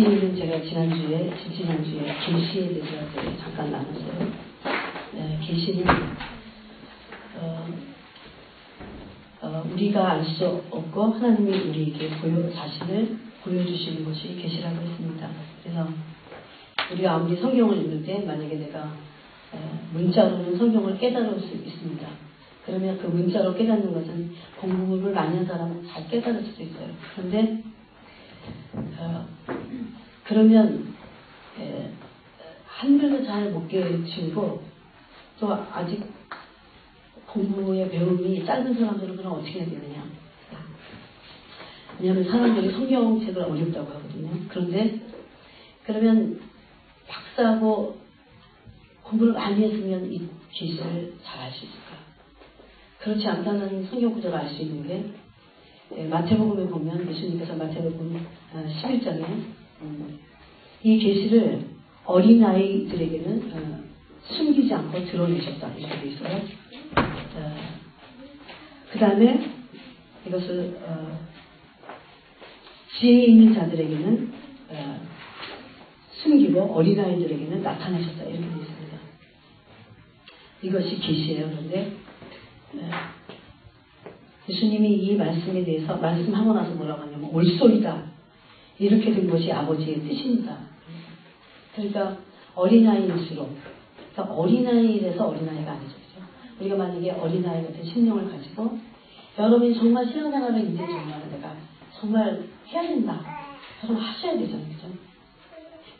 계시는 제가 지난주에 계시에 대해서 잠깐 나눴어요. 계시는 우리가 알 수 없고 하나님이 우리에게 자신을 보여주시는 것이 계시라고 했습니다. 그래서 우리가 아무리 성경을 읽을 때 만약에 내가 문자로는 성경을 깨달을 수 있습니다. 그러면 그 문자로 깨닫는 것은 공부를 많이 한 사람은 잘 깨달을 수도 있어요. 그런데 그러면 한글도 잘 못 깨치고 또 아직 공부의 배움이 짧은 사람들은 그럼 어떻게 해야 되느냐. 왜냐하면 사람들이 성경책을 어렵다고 하거든요. 그런데 그러면 박사하고 공부를 많이 했으면 이 계시를 잘 알 수 있을까? 그렇지 않다는 성경 구절을 알 수 있는 게 마태복음에 보면 예수님께서 마태복음 11장에 이 계시를 어린아이들에게는 숨기지 않고 드러내셨다 이렇게 되어 있어요. 그 다음에 이것을 지혜 있는 자들에게는 숨기고 어린아이들에게는 나타내셨다 이렇게 되어 있습니다. 이것이 계시예요. 그런데 예수님이 이 말씀에 대해서 말씀하고 나서 뭐라고 하냐면 올소이다 이렇게 된 것이 아버지의 뜻입니다. 그러니까 어린아이일수록 그러니까 어린아이라서 어린아이가 아니죠. 그렇죠? 우리가 만약에 어린아이 같은 심령을 가지고 여러분이 정말 신앙생활을 이제 정말 내가 정말 해야 된다. 여러분 하셔야 되잖아요. 그죠?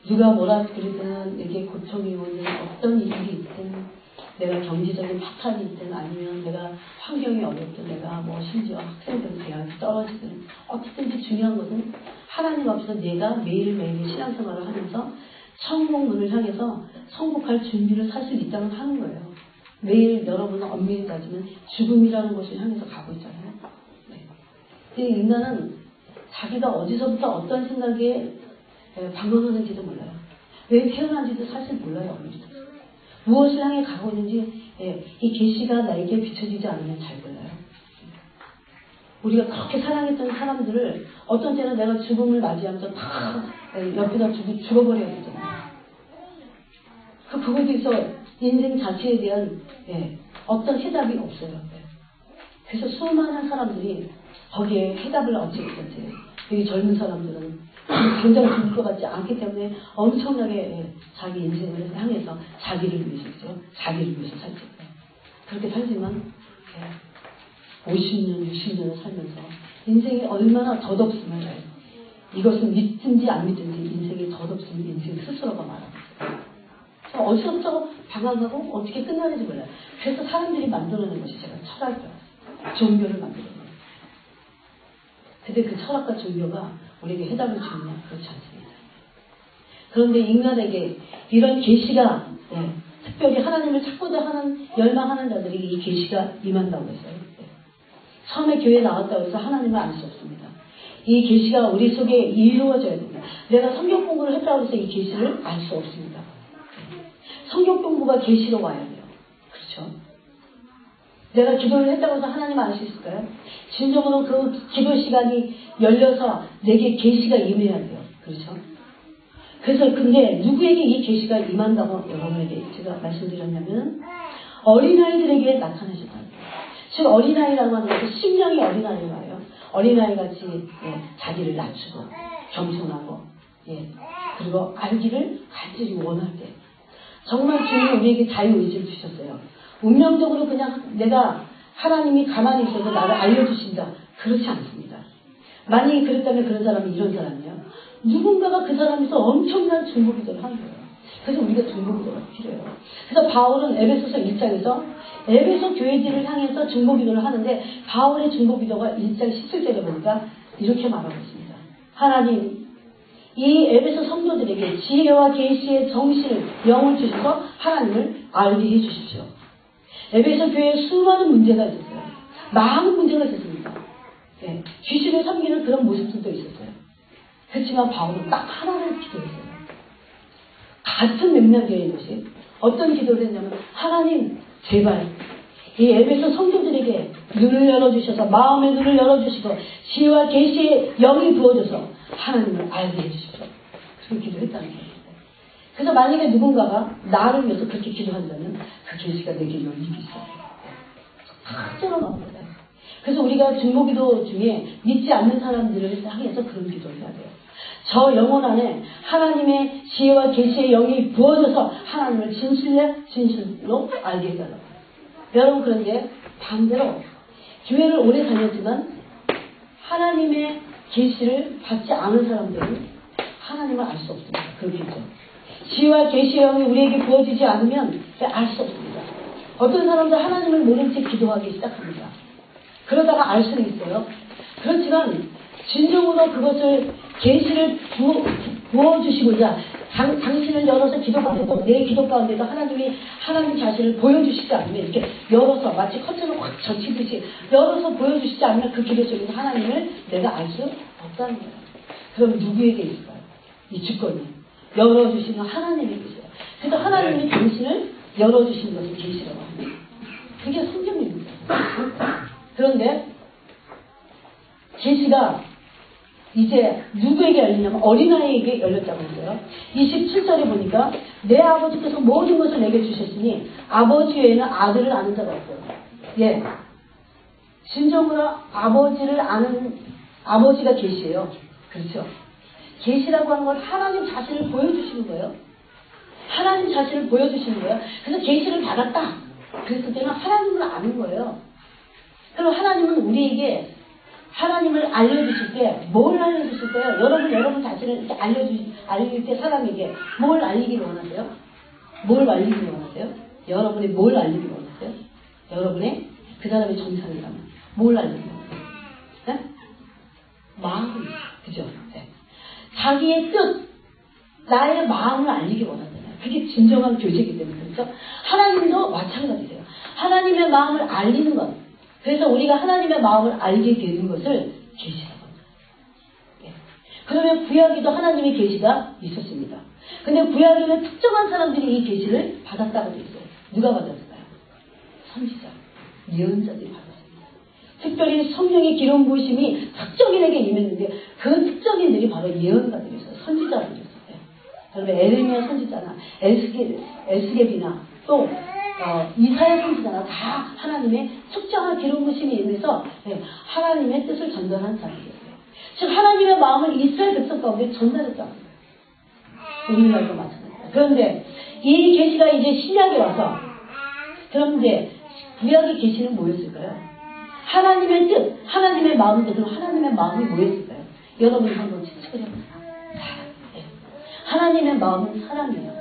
누가 뭐라 그러든 이게 고통이 오든 어떤 일이 있든 내가 경제적인 파탄이 있든 아니면 내가 환경이 어렵든 내가 뭐 심지어 학생들 대학이 떨어지든 어떻든지 중요한 것은 하나님 앞에서 내가 매일매일 신앙생활을 하면서 천국문을 향해서 성공할 준비를 사실 있다면 하는 거예요. 매일 여러분은 엄밀히 따지면 죽음이라는 것을 향해서 가고 있잖아요. 네. 인간은 자기가 어디서부터 어떤 생각에 방황하는지도 몰라요. 왜 태어난지도 사실 몰라요. 무엇을 향해 가고 있는지 이 계시가 나에게 비춰지지 않으면 잘 몰라요. 우리가 그렇게 사랑했던 사람들을 어떤 때는 내가 죽음을 맞이하면서 다 옆에다 죽어버려야 되잖아요. 그거에 대해서 인생 자체에 대한 어떤 해답이 없어요. 그래서 수많은 사람들이 거기에 해답을 얻지 못했어요. 여기 젊은 사람들은 당장 죽을 것 같지 않기 때문에 엄청나게 자기 인생을 향해서 자기를 위해서죠. 자기를 위해서 살죠. 그렇게 살지만 50년, 60년을 살면서 인생이 얼마나 덧없음을 이것은 믿든지 안 믿든지 인생이 덧없으면 인생 스스로가 말합니다. 어디서부터 방황하고 어떻게 끝나는지 몰라요. 그래서 사람들이 만들어낸 것이 제가 철학이에요. 종교를 만들어낸 거예요. 근데 그 철학과 종교가 우리에게 해답을 주느냐? 그렇지 않습니다. 그런데 인간에게 이런 계시가 특별히 하나님을 찾고자 하는 열망하는 자들에게 이 계시가 임한다고 했어요. 처음에 교회에 나왔다고 해서 하나님을 알 수 없습니다. 이 계시가 우리 속에 이루어져야 됩니다. 내가 성경 공부를 했다고 해서 이 계시를 알 수 없습니다. 성경 공부가 계시로 와야 돼요. 그렇죠? 내가 기도를 했다고 해서 하나님을 알 수 있을까요? 진정으로 그 기도 시간이 열려서 내게 계시가 임해야 돼요. 그렇죠? 그래서 근데 누구에게 이 계시가 임한다고 여러분에게 제가 말씀드렸냐면 어린아이들에게 나타나셨다. 즉 어린아이라고 하는 것은 심령이 어린아이예요. 어린아이같이 자기를 낮추고 겸손하고 그리고 알기를 간절히 원할 때 정말 주님이 우리에게 자유의지를 주셨어요. 운명적으로 그냥 내가 하나님이 가만히 있어서 나를 알려주신다. 그렇지 않습니다. 만약에 그랬다면 그런 사람이 이런 사람이에요. 누군가가 그 사람에서 엄청난 중보기도를 하는 거예요. 그래서 우리가 중보기도가 필요해요. 그래서 바울은 에베소서 1장에서 에베소 교회들을 향해서 중보기도를 하는데 바울의 중보기도가 1장 17절에 보니까 이렇게 말하고 있습니다. 하나님 이 에베소 성도들에게 지혜와 계시의 정신을 영을 주셔서 하나님을 알게 해주십시오. 에베소 교회에 수많은 문제가 있었어요. 많은 문제가 있었습니다. 귀신을 섬기는 그런 모습들도 있었어요. 그렇지만 바울은 딱 하나를 기도했어요. 같은 맥락의 것이 어떤 기도를 했냐면 하나님 제발 이 에베소 성도들에게 눈을 열어주셔서 마음의 눈을 열어주시고 지혜와 계시의 영이 부어져서 하나님을 알게 해주십시오. 그렇게 기도했다는 거예요. 그래서 만약에 누군가가 나를 위해서 그렇게 기도한다면 그 계시가 내게 열리기 시작해요. 확정으로 나옵니다. 그래서 우리가 중보기도 중에 믿지 않는 사람들을 향해서 그런 기도를 해야 돼요. 저 영혼 안에 하나님의 지혜와 계시의 영이 부어져서 하나님을 진실로 알게 해달라고. 여러분, 그런데 반대로 교회를 오래 다녔지만 하나님의 계시를 받지 않은 사람들은 하나님을 알 수 없습니다. 그렇겠죠. 지혜와 계시의 영이 우리에게 부어지지 않으면 알 수 없습니다. 어떤 사람들 하나님을 모른 채 기도하기 시작합니다. 그러다가 알 수는 있어요. 그렇지만 진정으로 그것을 계시를 부어주시고자 당신을 열어서 기도 가운데도 내 기도 가운데도 하나님이 하나님 자신을 보여주시지 않으면 이렇게 열어서 마치 커튼을 확 젖히듯이 열어서 보여주시지 않으면 그 기도 속에서 하나님을 내가 알 수 없다는 거예요. 그럼 누구에게 있을까요? 이 주권이 열어주시는 하나님에게 있어요. 그래서 하나님이 당신을 열어주시는 것을 계시라고 합니다. 그게 성경입니다. 그런데 계시가 이제 누구에게 열리냐면 어린아이에게 열렸다고 했어요. 27절에 보니까 내 아버지께서 모든 것을 내게 주셨으니 아버지 외에는 아들을 아는 자가 없어요. 예, 진정으로 아버지를 아는 아버지가 계시예요. 그렇죠? 계시라고 하는 건 하나님 자신을 보여주시는 거예요. 하나님 자신을 보여주시는 거예요. 그래서 계시를 받았다. 그랬을 때는 하나님을 아는 거예요. 그럼 하나님은 우리에게 하나님을 알려주실 때 뭘 알려주실 거예요? 여러분 자신을 이렇게 알릴 때 사람에게 뭘 알리기를 원하세요? 뭘 알리기를 원하세요? 여러분이 뭘 알리기를 원하세요? 여러분의 그 사람의 정상이라면 뭘 알리기를 원하세요? 네? 마음, 그죠? 네. 자기의 뜻, 나의 마음을 알리기 원하잖아요. 그게 진정한 교제이기 때문에. 그렇죠? 하나님도 마찬가지세요. 하나님의 마음을 알리는 것. 그래서 우리가 하나님의 마음을 알게 되는 것을 계시라고 합니다. 예. 그러면 구약에도 하나님의 계시가 있었습니다. 근데 구약에는 특정한 사람들이 이 계시를 받았다고 되어 있어요. 누가 받았을까요? 선지자, 예언자들이 받았습니다. 특별히 성령의 기름 부으심이 특정인에게 임했는데 그 특정인들이 바로 예언가들이었어요. 선지자들이었어요. 그러면 에레미야 선지자나 에스겔이나 또 이사야 선지자나 다 하나님의 특정한 기름 부으심이 임해서 하나님의 뜻을 전달한 사람이었어요. 즉 하나님의 마음을 이스라엘 백성 가운데 전달했다는 거예요. 오늘날도 마찬가지입니다. 그런데 이 계시가 이제 신약에 와서 그런데 구약의 계시는 뭐였을까요? 하나님의 뜻, 하나님의 마음인데 그럼 하나님의 마음이 뭐였을까요? 여러분이 한번 측정해보세요. 하나님의 마음은 사랑이에요.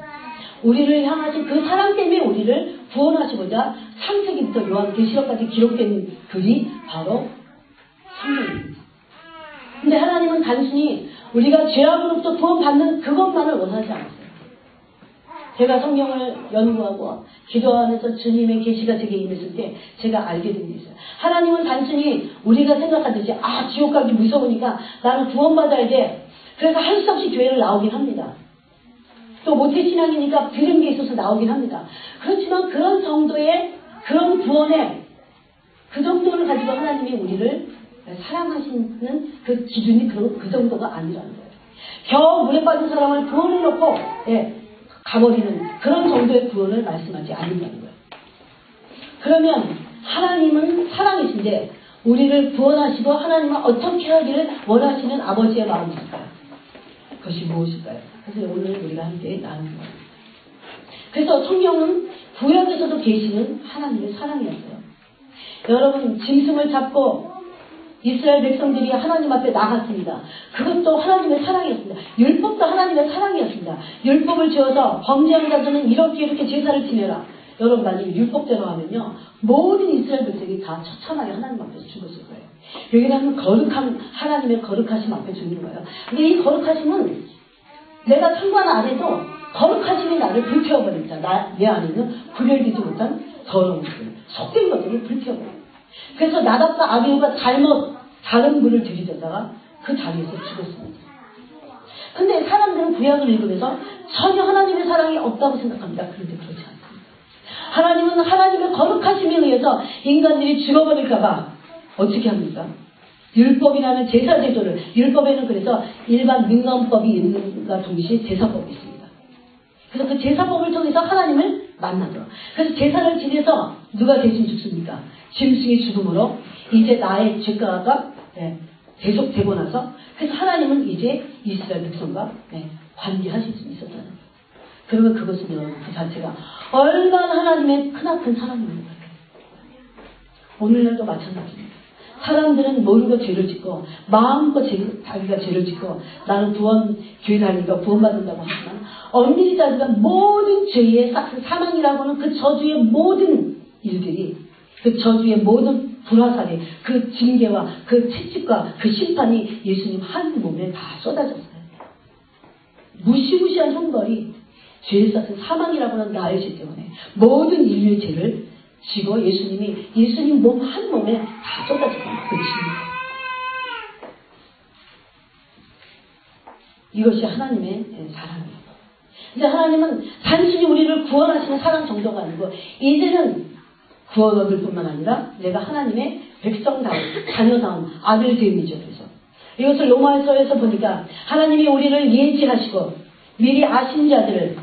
우리를 향하신 그 사랑 때문에 우리를 구원하시고자 창세기부터 요한계시록까지 기록된 글이 바로 성경입니다. 근데 하나님은 단순히 우리가 죄악으로부터 구원받는 그것만을 원하지 않았어요. 제가 성경을 연구하고 기도하면서 주님의 계시가 제게 임했을 때 제가 알게 된 게 있어요. 하나님은 단순히 우리가 생각하듯이 지옥 가기 무서우니까 나는 구원받아야 돼. 그래서 할 수 없이 교회를 나오긴 합니다. 또 모태신앙이니까 들은 게 있어서 나오긴 합니다. 그렇지만 그런 정도의 그런 구원에 그 정도를 가지고 하나님이 우리를 사랑하시는 그 기준이 그 정도가 아니라는 거예요. 겨우 물에 빠진 사람을 구원해놓고 가버리는 그런 정도의 구원을 말씀하지 않는다는 거예요. 그러면 하나님은 사랑이신데 우리를 구원하시고 하나님은 어떻게 하기를 원하시는 아버지의 마음이실까요? 그것이 무엇일까요? 그래서 오늘 우리가 함께 나누는 거예요. 그래서 성경은 구약에서도 계시는 하나님의 사랑이었어요. 여러분 짐승을 잡고 이스라엘 백성들이 하나님 앞에 나갔습니다. 그것도 하나님의 사랑이었습니다. 율법도 하나님의 사랑이었습니다. 율법을 지어서 범죄한 자들은 이렇게 제사를 지내라. 여러분 만약에 율법대로 하면요 모든 이스라엘 백성이 다 처참하게 하나님 앞에서 죽었을 거예요. 여기는 거룩한 하나님의 거룩하심 앞에 죽는 거예요. 근데 이 거룩하심은 내가 상관 안 해도 거룩하심이 나를 불태워버립니다. 내 안에는 구별되지 못한 더러운 것들, 속된 것들을 불태워버려요. 그래서 나답과 아비후가 잘못 다른 분을 들이대다가 그 자리에서 죽었습니다. 근데 사람들은 구약을 읽으면서 전혀 하나님의 사랑이 없다고 생각합니다. 그런데 그렇지 않습니다. 하나님은 하나님의 거룩하심에 의해서 인간들이 죽어버릴까봐 어떻게 합니까? 율법이라는 제사제도를, 율법에는 그래서 일반 민간법이 있는가 동시에 제사법이 있습니다. 그래서 그 제사법을 통해서 하나님을 만나죠. 그래서 제사를 지내서 누가 대신 죽습니까? 짐승이 죽음으로 이제 나의 죄가가 계속되고 나서 그래서 하나님은 이제 이스라엘 백성과 관계하실 수 있었잖아요. 그러면 그것은 여러분 그 자체가 얼마나 하나님의 크나큰 사랑입니까? 오늘날도 마찬가지입니다. 사람들은 모르고 죄를 짓고 마음껏 자기가 죄를 짓고 나는 교회 다니니까 구원받는다고 하지만 엄밀히 따지면 모든 죄의 사망이라고는 그 저주의 모든 일들이 그 저주의 모든 불화살이 그 징계와 그 채찍과 그 심판이 예수님 한 몸에 다 쏟아졌어요. 무시무시한 형벌이 죄의 싹은 사망이라고는 나의 죄 때문에 모든 인류의 죄를 지고 예수님 몸 한 몸에 다 쏟아졌습니다. 그 징계. 이것이 하나님의 사랑이에요. 근데 하나님은 단순히 우리를 구원하시는 사랑 정도가 아니고 이제는 구원 얻을 뿐만 아니라 내가 하나님의 백성다운 자녀다운 아들됨이죠. 그래서 이것을 로마서에서 보니까 하나님이 우리를 예지하시고 미리 아신 자들을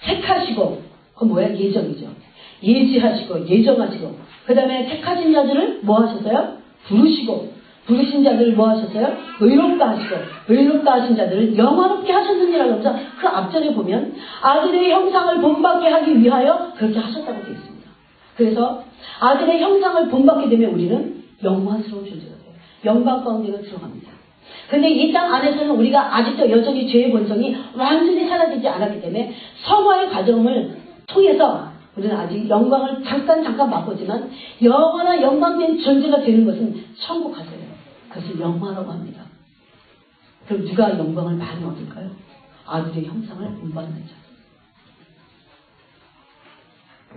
택하시고 그건 뭐야? 예정이죠. 예지하시고 예정하시고 그 다음에 택하신 자들을 뭐 하셨어요? 부르신 자들을 뭐 하셨어요? 의롭다 하시고 의롭다 하신 자들을 영화롭게 하셨느니라 그러면서 그 앞절에 보면 아들의 형상을 본받게 하기 위하여 그렇게 하셨다고 되어 있습니다. 그래서 아들의 형상을 본받게 되면 우리는 영광스러운 존재가 돼요. 영광 가운데가 들어갑니다. 근데 이 땅 안에서는 우리가 아직도 여전히 죄의 본성이 완전히 사라지지 않았기 때문에 성화의 과정을 통해서 우리는 아직 영광을 잠깐 맛보지만 영원한 영광된 존재가 되는 것은 천국 가서예요. 그것을 영화라고 합니다. 그럼 누가 영광을 많이 얻을까요? 아들의 형상을 본받는 자.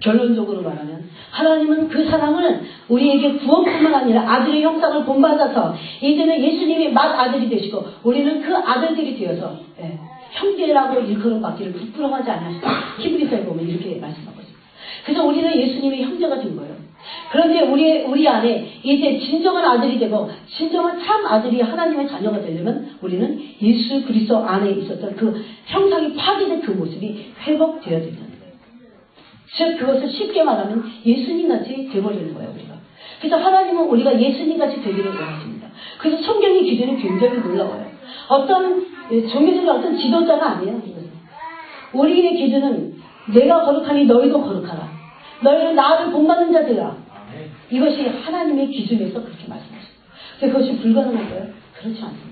결론적으로 말하면 하나님은 그 사랑을 우리에게 구원뿐만 아니라 아들의 형상을 본받아서 이제는 예수님이 맏아들이 되시고 우리는 그 아들들이 되어서 형제라고 일컬음 받기를 부끄러워하지 않으시다. 히브리서에 보면 이렇게 말씀하고 있습니다. 그래서 우리는 예수님의 형제가 된 거예요. 그런데 우리 안에 이제 진정한 아들이 되고 진정한 참 아들이 하나님의 자녀가 되려면 우리는 예수 그리스도 안에 있었던 그 형상이 파괴된 그 모습이 회복되어야 된다. 즉 그것을 쉽게 말하면 예수님같이 되어버리는 거예요. 우리가. 그래서 하나님은 우리가 예수님같이 되기를 원하십니다. 그래서 성경의 기준이 굉장히 놀라워요. 어떤 종교적인 어떤 지도자가 아니에요. 우리의 기준은 내가 거룩하니 너희도 거룩하라. 너희는 나를 본받는 자들아. 이것이 하나님의 기준에서 그렇게 말씀하십니다. 그것이 불가능한 거예요? 그렇지 않습니다.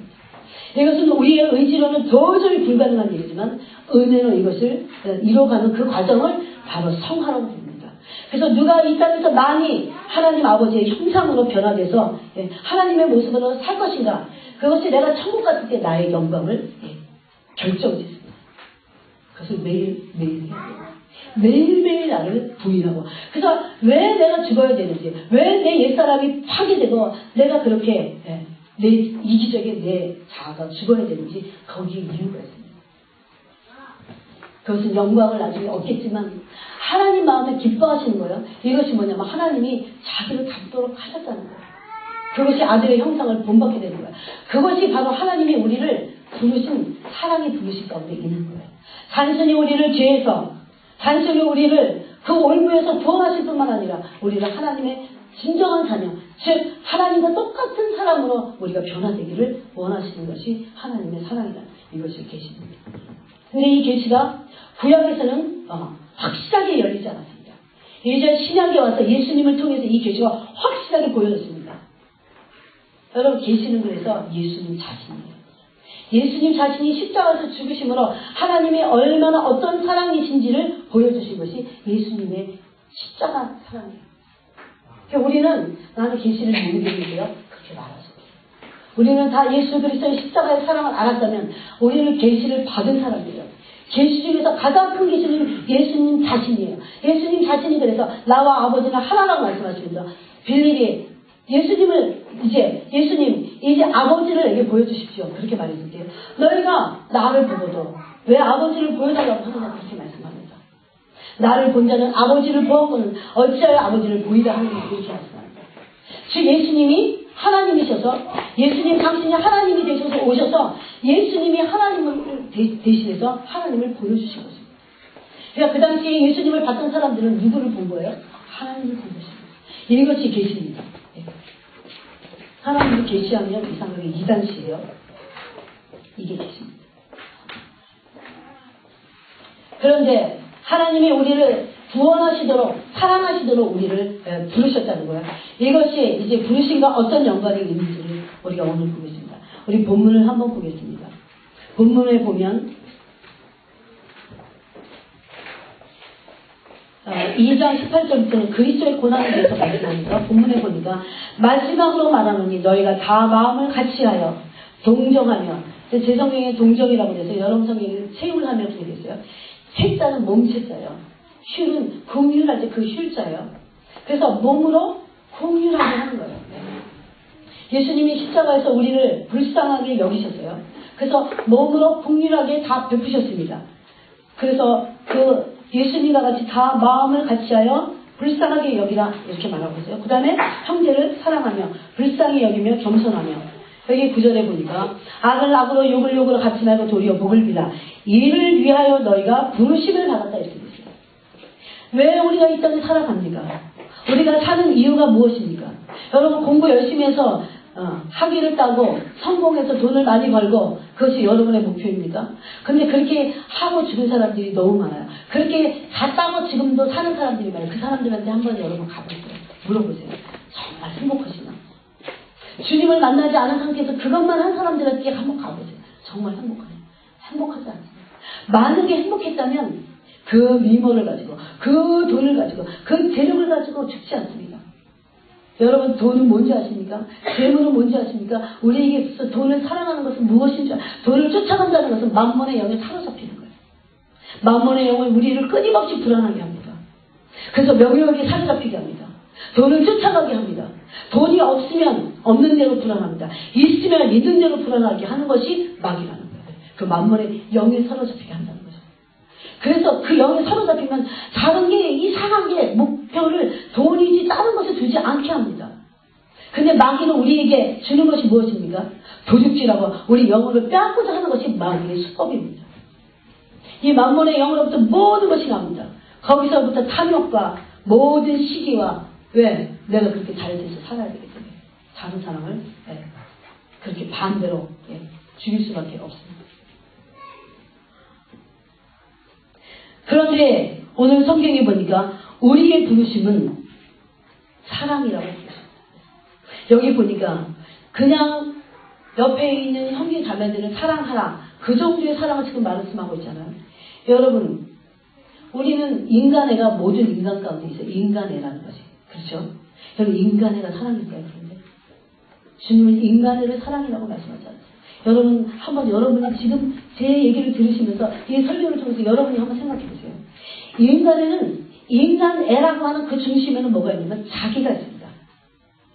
이것은 우리의 의지로는 도저히 불가능한 일이지만 은혜로 이것을 이뤄가는 그 과정을 바로 성화라고 부릅니다. 그래서 누가 이 땅에서 많이 하나님 아버지의 형상으로 변화돼서 하나님의 모습으로 살 것인가, 그것이 내가 천국 갔을 때 나의 영광을 결정짓습니다. 그것을 매일매일 해야 돼요. 매일매일 나를 부인하고. 그래서 왜 내가 죽어야 되는지, 왜 내 옛사람이 파괴되고 내가 그렇게 내 이기적인 내 자아가 죽어야 되는지 거기에 이유가 있습니다. 그것은 영광을 나중에 얻겠지만 하나님 마음에 기뻐하시는 거예요. 이것이 뭐냐면 하나님이 자기를 닮도록 하셨다는 거예요. 그것이 아들의 형상을 본받게 되는 거예요. 그것이 바로 하나님이 우리를 부르신 사랑의 부르심 가운데 있는 거예요. 단순히 우리를 죄에서, 단순히 우리를 그 올무에서 구원하실 뿐만 아니라 우리를 하나님의 진정한 자녀, 즉 하나님과 똑같은 사람으로 우리가 변화되기를 원하시는 것이 하나님의 사랑이다. 이것이 계시입니다. 근데 이 계시가 구약에서는 확실하게 열리지 않았습니다. 이제 신약에 와서 예수님을 통해서 이 계시가 확실하게 보여졌습니다. 여러분, 계시는 그래서 예수님 자신이에요. 예수님 자신이 십자가에서 죽으심으로 하나님이 얼마나 어떤 사랑이신지를 보여주신 것이 예수님의 십자가 사랑이에요. 우리는 나는 계시를 모르겠는데요, 그렇게 말하죠. 우리는 다 예수 그리스도의 십자가의 사랑을 알았다면 우리는 계시를 받은 사람이에요. 계시 중에서 가장 큰 계시는 예수님 자신이에요. 예수님 자신이 그래서 나와 아버지는 하나라고 말씀하시면서 빌립이 예수님 이제 아버지를 내게 보여주십시오. 그렇게 말했을게요. 너희가 나를 보고도 왜 아버지를 보여달라고 하느냐, 그렇게 말씀합니다. 나를 본 자는 아버지를 보았거늘 어찌하여 아버지를 보이다 하느냐, 이렇게 말씀합니다. 즉 예수님이 하나님이셔서 예수님 당신이 하나님이 되셔서 오셔서 예수님이 하나님을 대신해서 하나님을 보여주신 것입니다. 그러니까 그 당시에 예수님을 봤던 사람들은 누구를 본 거예요? 하나님을 본 것입니다. 이것이 계시입니다. 하나님을 계시하면 이상하게 이단시예요. 이게 계시입니다. 그런데 하나님이 우리를 구원하시도록 사랑하시도록 우리를 부르셨다는 거예요. 이것이 이제 부르심과 어떤 연관이 있는지를 우리가 오늘 보겠습니다. 우리 본문을 한번 보겠습니다. 본문에 보면 2장 18절부터는 그리스도의 고난에 대해서 말씀하니까 본문에 보니까 마지막으로 말하노니 너희가 다 마음을 같이하여 동정하며 제 성경에 동정이라고 해서 여러 성경에 체육을 하며 그렇게 됐어요. 채자는 몸채자예요. 쉴은 공유할 때 그 쉴자예요. 그래서 몸으로 공유하게 하는 거예요. 예수님이 십자가에서 우리를 불쌍하게 여기셨어요. 그래서 몸으로 공유하게 다 베푸셨습니다. 그래서 그 예수님과 같이 다 마음을 같이하여 불쌍하게 여기라 이렇게 말하고 있어요. 그 다음에 형제를 사랑하며 불쌍히 여기며 겸손하며 여기 9절에 보니까 악을 악으로 욕을 욕으로 갚지 말고 도리어 복을 비라 이를 위하여 너희가 부르심을 받았다 이렇게 됐어요. 왜 우리가 이 땅에 살아갑니까? 우리가 사는 이유가 무엇입니까? 여러분 공부 열심히 해서 학위를 따고 성공해서 돈을 많이 벌고 그것이 여러분의 목표입니까? 근데 그렇게 하고 죽은 사람들이 너무 많아요. 그렇게 다 따고 지금도 사는 사람들이 많아요. 그 사람들한테 한번 여러분 가보세요. 물어보세요. 정말 행복하시나? 주님을 만나지 않은 상태에서 그것만 한 사람들한테 한번 가보세요. 정말 행복하네. 행복하지 않습니다. 많은 게 행복했다면 그 미모를 가지고 그 돈을 가지고 그 재력을 가지고 죽지 않습니다. 여러분 돈은 뭔지 아십니까? 재물은 뭔지 아십니까? 우리에게 있어서 돈을 사랑하는 것은 무엇인지 돈을 쫓아간다는 것은 만몬의 영에 사로잡히는 거예요. 만몬의 영은 우리를 끊임없이 불안하게 합니다. 그래서 명예욕에 사로잡히게 합니다. 돈을 쫓아가게 합니다. 돈이 없으면 없는 대로 불안합니다. 있으면 있는 대로 불안하게 하는 것이 마귀라는 거예요. 그 만몬의 영에 사로잡히게 한다는 거죠. 그래서 그 영에 사로잡히면 다른 게 이상하게 목표를 돈이지 다른 것에 두지 않게 합니다. 근데 마귀는 우리에게 주는 것이 무엇입니까? 도둑질하고 우리 영혼을 빼앗고자 하는 것이 마귀의 수법입니다. 이 만몬의 영으로부터 모든 것이 나옵니다. 거기서부터 탐욕과 모든 시기와 왜? 내가 그렇게 잘 돼서 살아야 되기 때문에 다른 사람을 그렇게 반대로 죽일 수밖에 없습니다. 그런데 오늘 성경에 보니까 우리의 부르심은 사랑이라고 부르십니다. 여기 보니까 그냥 옆에 있는 형제 자매들을 사랑하라 그 정도의 사랑을 지금 말씀하고 있잖아요. 여러분 우리는 인간애가 모든 인간 가운데 있어요. 인간애라는 것이. 그렇죠? 여러분 인간애가 사랑일까요? 그런데 주님은 인간애를 사랑이라고 말씀하지 않아요. 여러분 한번 여러분이 지금 제 얘기를 들으시면서 이 설교를 통해서 여러분이 한번 생각해 보세요. 인간에는 인간애라고 하는 그 중심에는 뭐가 있냐면 자기가 있습니다.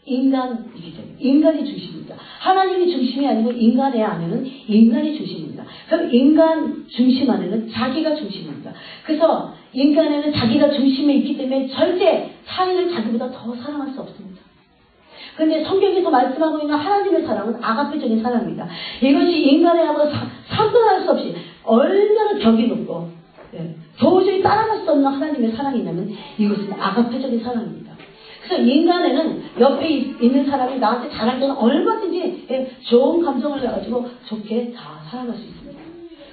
인간이 중심입니다. 하나님이 중심이 아니고 인간애 안에는 인간이 중심입니다. 그럼 인간 중심 안에는 자기가 중심입니다. 그래서 인간에는 자기가 중심에 있기 때문에 절대 타인을 자기보다 더 사랑할 수 없습니다. 그런데 성경에서 말씀하고 있는 하나님의 사랑은 아가페적인 사랑입니다. 이것이 인간애하고 상관할 수 없이 얼마나 벽이 높고 도저히 따라갈 수 없는 하나님의 사랑이냐면 이것은 아가페적인 사랑입니다. 그래서 인간에는 옆에 있는 사람이 나한테 잘할 때는 얼마든지 좋은 감정을 가지고 좋게 다 사랑할 수 있습니다.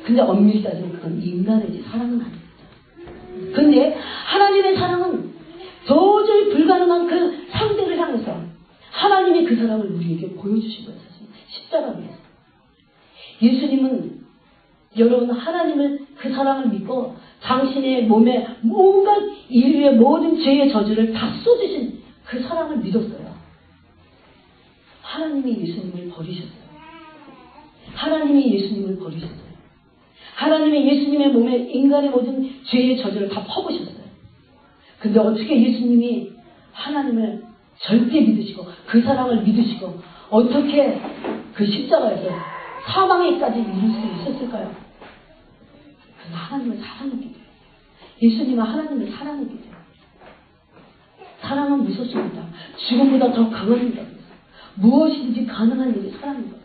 근데 엄밀히 따지면 그건 인간이지 사랑은 아닙니다. 근데 하나님의 사랑은 도저히 불가능한 그 상대를 향해서 하나님이 그 사랑을 우리에게 보여주신 거예요. 사실 십자가 위에서. 예수님은 여러분 하나님을 그 사랑을 믿고 당신의 몸에 온갖 인류의 모든 죄의 저주를 다 쏟으신 그 사랑을 믿었어요. 하나님이 예수님을 버리셨어요. 하나님이 예수님을 버리셨어요. 하나님이 예수님의 몸에 인간의 모든 죄의 저주를 다 퍼부셨어요. 근데 어떻게 예수님이 하나님을 절대 믿으시고 그 사랑을 믿으시고 어떻게 그 십자가에서 사망에까지 이룰 수 있었을까요? 그건 하나님을 사랑했기 때문에. 예수님은 하나님을 사랑했기 때문에. 사랑은 무섭습니다. 죽음보다 더 강합니다. 무엇이든지 가능한 일이 사랑인 거예요.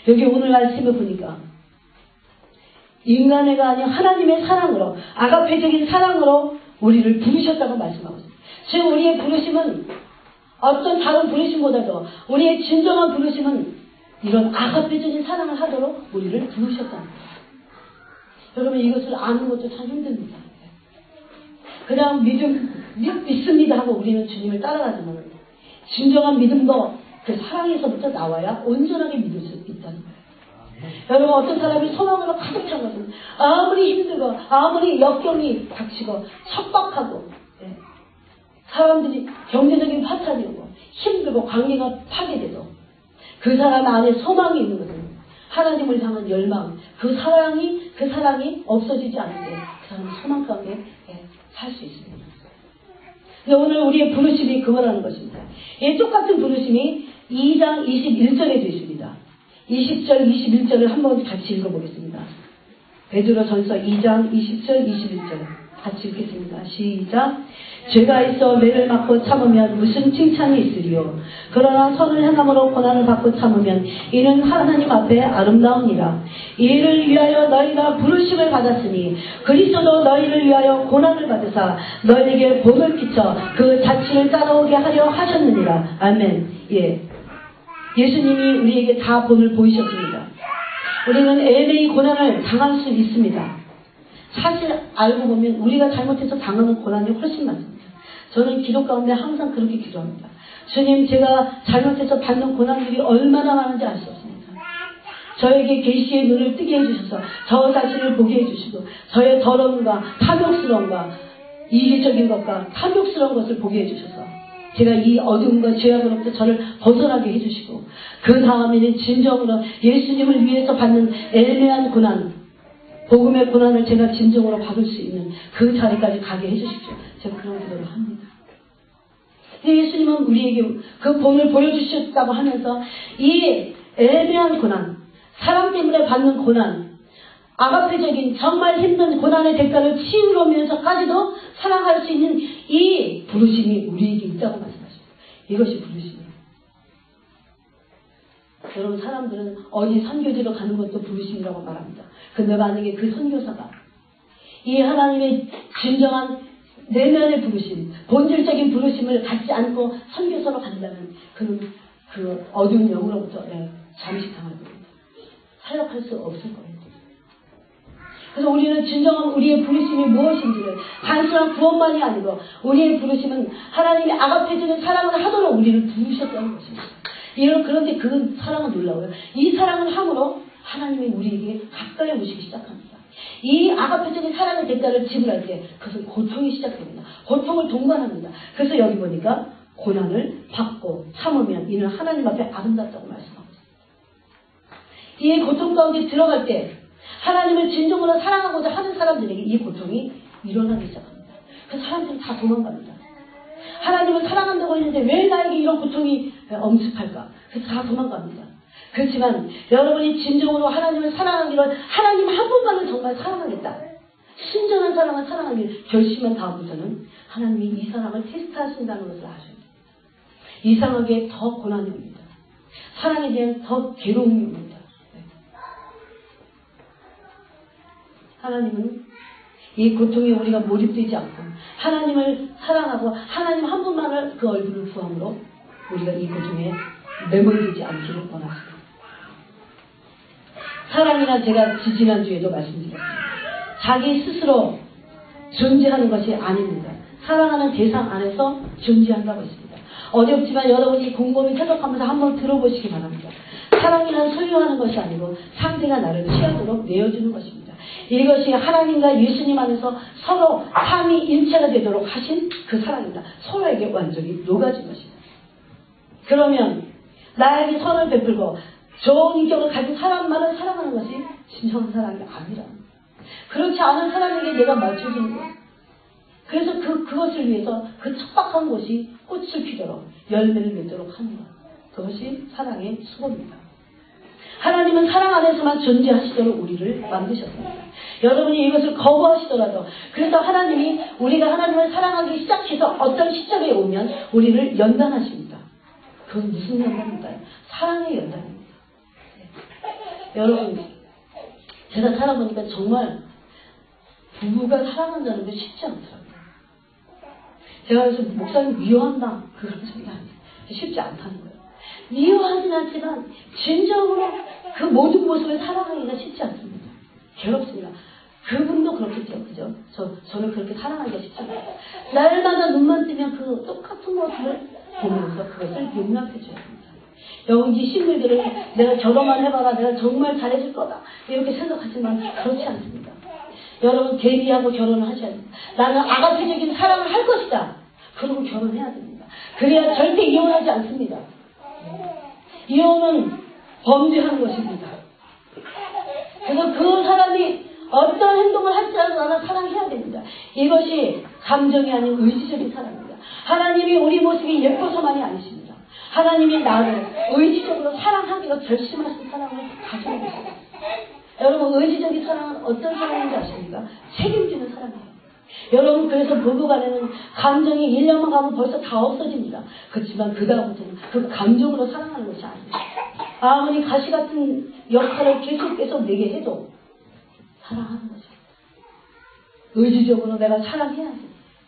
여기 오늘 말씀을 보니까 인간애가 아닌 하나님의 사랑으로, 아가페적인 사랑으로 우리를 부르셨다고 말씀하고 있습니다. 즉 우리의 부르심은 어떤 다른 부르심보다도 우리의 진정한 부르심은 이런 아가페적인 사랑을 하도록 우리를 부르셨다는 거예요. 여러분 이것을 아는 것도 참 힘듭니다. 그냥 믿습니다 하고 우리는 주님을 따라가지만 진정한 믿음도 그 사랑에서부터 나와야 온전하게 믿을 수 있다는 거예요. 여러분 어떤 사람이 소망으로 가득 찬 것은 아무리 힘들고 아무리 역경이 닥치고 척박하고 사람들이 경제적인 파탄이 오고 힘들고 관계가 파괴돼도 그 사람 안에 소망이 있는 것은 하나님을 향한 열망, 그 사랑이 없어지지 않는데 그 사람은 소망 가운데 살 수 있습니다. 근데 오늘 우리의 부르심이 그거라는 것입니다. 이 똑같은 부르심이 2장 21절에도 있습니다. 20절, 21절을 한번 같이 읽어보겠습니다. 베드로전서 2장 20절, 21절 같이 읽겠습니다. 시작. 죄가 있어 매를 맞고 참으면 무슨 칭찬이 있으리요. 그러나 선을 행함으로 고난을 받고 참으면 이는 하나님 앞에 아름다우니라. 이를 위하여 너희가 부르심을 받았으니 그리스도도 너희를 위하여 고난을 받으사 너희에게 본을 끼쳐 그 자취를 따라오게 하려 하셨느니라. 아멘. 예수님이 우리에게 다 본을 보이셨습니다. 우리는 애매히 고난을 당할 수 있습니다. 사실 알고 보면 우리가 잘못해서 당하는 고난이 훨씬 많습니다. 저는 기도 가운데 항상 그렇게 기도합니다. 주님, 제가 잘못해서 받는 고난들이 얼마나 많은지 알 수 없습니다. 저에게 계시의 눈을 뜨게 해주셔서 저 자신을 보게 해주시고 저의 더러움과 탐욕스러움과 이기적인 것과 탐욕스러운 것을 보게 해주셔서 제가 이 어둠과 죄악으로부터 저를 벗어나게 해주시고 그 다음에는 진정으로 예수님을 위해서 받는 애매한 고난, 복음의 고난을 제가 진정으로 받을 수 있는 그 자리까지 가게 해주십시오. 제가 그런 기도를 합니다. 예수님은 우리에게 그 본을 보여주셨다고 하면서 이 애매한 고난, 사람 때문에 받는 고난, 아가페적인 정말 힘든 고난의 대가를 치우려면서까지도 살아갈 수 있는 이 부르심이 우리에게 있다고 말씀하십니다. 이것이 부르심이에요. 여러분 사람들은 어디 선교지로 가는 것도 부르심이라고 말합니다. 근데 만약에 그 선교사가 이 하나님의 진정한 내면의 부르심, 본질적인 부르심을 갖지 않고 선교사로 간다면 그는 그 어두운 영으로부터 잠식당할 겁니다. 사역할 수 없을 거예요. 그래서 우리는 진정한 우리의 부르심이 무엇인지를 단순한 구원만이 아니고 우리의 부르심은 하나님이 아가페적인 사랑을 하도록 우리를 부르셨다는 것입니다. 그런데 그 사랑은 놀라워요. 이 사랑을 함으로 하나님이 우리에게 가까이 오시기 시작합니다. 이 아가페적인 사랑의 대가를 지불할 때 그것은 고통이 시작됩니다. 고통을 동반합니다. 그래서 여기 보니까 고난을 받고 참으면 이는 하나님 앞에 아름답다고 말씀하고 있습니다. 이 고통 가운데 들어갈 때 하나님을 진정으로 사랑하고자 하는 사람들에게 이 고통이 일어나기 시작합니다. 그 사람들은 다 도망갑니다. 하나님을 사랑한다고 했는데 왜 나에게 이런 고통이 엄습할까? 그래서 다 도망갑니다. 그렇지만 여러분이 진정으로 하나님을 사랑하기로 하나님 한 분만을 정말 사랑하겠다. 신전한 사랑을 사랑하기를 결심한 다음부터는 하나님이 이 사랑을 테스트하신다는 것을 아셔야 됩니다. 이상하게 더 고난이 옵니다. 사랑에 대한 더 괴로움이 옵니다. 하나님은 이 고통에 우리가 몰입되지 않고 하나님을 사랑하고 하나님 한 분만을 그 얼굴을 구함으로 우리가 이 고통에 매몰되지 않기를 원하십니다. 사랑이란 제가 지난주에도 말씀드렸습니다. 자기 스스로 존재하는 것이 아닙니다. 사랑하는 대상 안에서 존재한다고 했습니다. 어렵지만 여러분이 곰곰이 생각하면서 한번 들어보시기 바랍니다. 사랑이란 소유하는 것이 아니고 상대가 나를 취하도록 내어주는 것입니다. 이것이 하나님과 예수님 안에서 서로 삼위일체가 되도록 하신 그 사랑입니다. 서로에게 완전히 녹아진 것입니다. 그러면 나에게 선을 베풀고 좋은 인격을 가진 사람만을 사랑하는 것이 진정한 사랑이 아니라 그렇지 않은 사람에게 내가 맞춰주는 것. 그래서 그것을 위해서 그 척박한 곳이 꽃을 피도록 열매를 맺도록 하는 것. 그것이 사랑의 수고입니다. 하나님은 사랑 안에서만 존재하시도록 우리를 만드셨습니다. 여러분이 이것을 거부하시더라도 그래서 하나님이 우리가 하나님을 사랑하기 시작해서 어떤 시점에 오면 우리를 연단하십니다. 그건 무슨 연단일까요? 사랑의 연단입니다. 여러분, 제가 살아보니까 정말 부부가 사랑한다는 게 쉽지 않더라고요. 제가 그래서 목사님 미워한다 그런 소리 아니에요. 쉽지 않다는 거예요. 미워하진 않지만 진정으로 그 모든 모습을 사랑하기가 쉽지 않습니다. 괴롭습니다. 그분도 그렇겠죠. 그죠? 저는 그렇게 사랑하기가 쉽지 않아요. 날마다 눈만 뜨면 그 똑같은 모습을 보면서 그것을 용납해줘야 합니다. 여기 식물들을 내가 결혼만 해봐라, 내가 정말 잘해줄 거다 이렇게 생각하지만 그렇지 않습니다. 여러분, 대비하고 결혼을 하셔야 됩니다. 나는 아가페적인 사랑을 할 것이다. 그러고 결혼해야 됩니다. 그래야 절대 이혼하지 않습니다. 이혼은 범죄하는 것입니다. 그래서 그 사람이 어떤 행동을 할지라도 나는 사랑해야 됩니다. 이것이 감정이 아닌 의지적인 사랑입니다. 하나님이 우리 모습이 예뻐서만이 아니십니다. 하나님이 나를 의지적으로 사랑하기로 결심하신 사랑을 가지고 계십니다. 여러분, 의지적인 사랑은 어떤 사랑인지 아십니까? 책임지는 사랑이에요. 여러분, 그래서 부부간에는 감정이 1년만 가면 벌써 다 없어집니다. 그렇지만 그 다음부터는 그 감정으로 사랑하는 것이 아니에요. 아무리 가시 같은 역할을 계속 내게 해도 사랑하는 거죠. 의지적으로 내가 사랑해야지.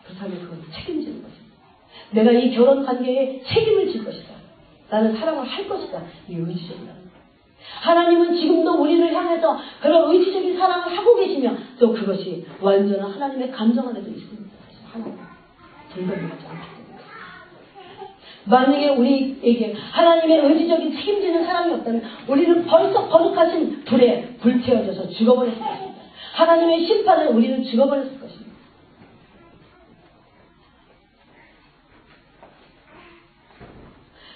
그렇다면 그건 책임지는 거죠. 내가 이 결혼 관계에 책임을 질 것이다. 나는 사랑을 할 것이다. 이 의지적이다. 하나님은 지금도 우리를 향해서 그런 의지적인 사랑을 하고 계시며 또 그것이 완전한 하나님의 감정 안에도 있습니다. 그래서 하나님 불가능하지 않기 때문에 만약에 우리에게 하나님의 의지적인 책임지는 사랑이 없다면 우리는 벌써 거룩하신 불에 불태워져서 죽어버렸을 것입니다. 하나님의 심판에 우리는 죽어버렸을 것입니다.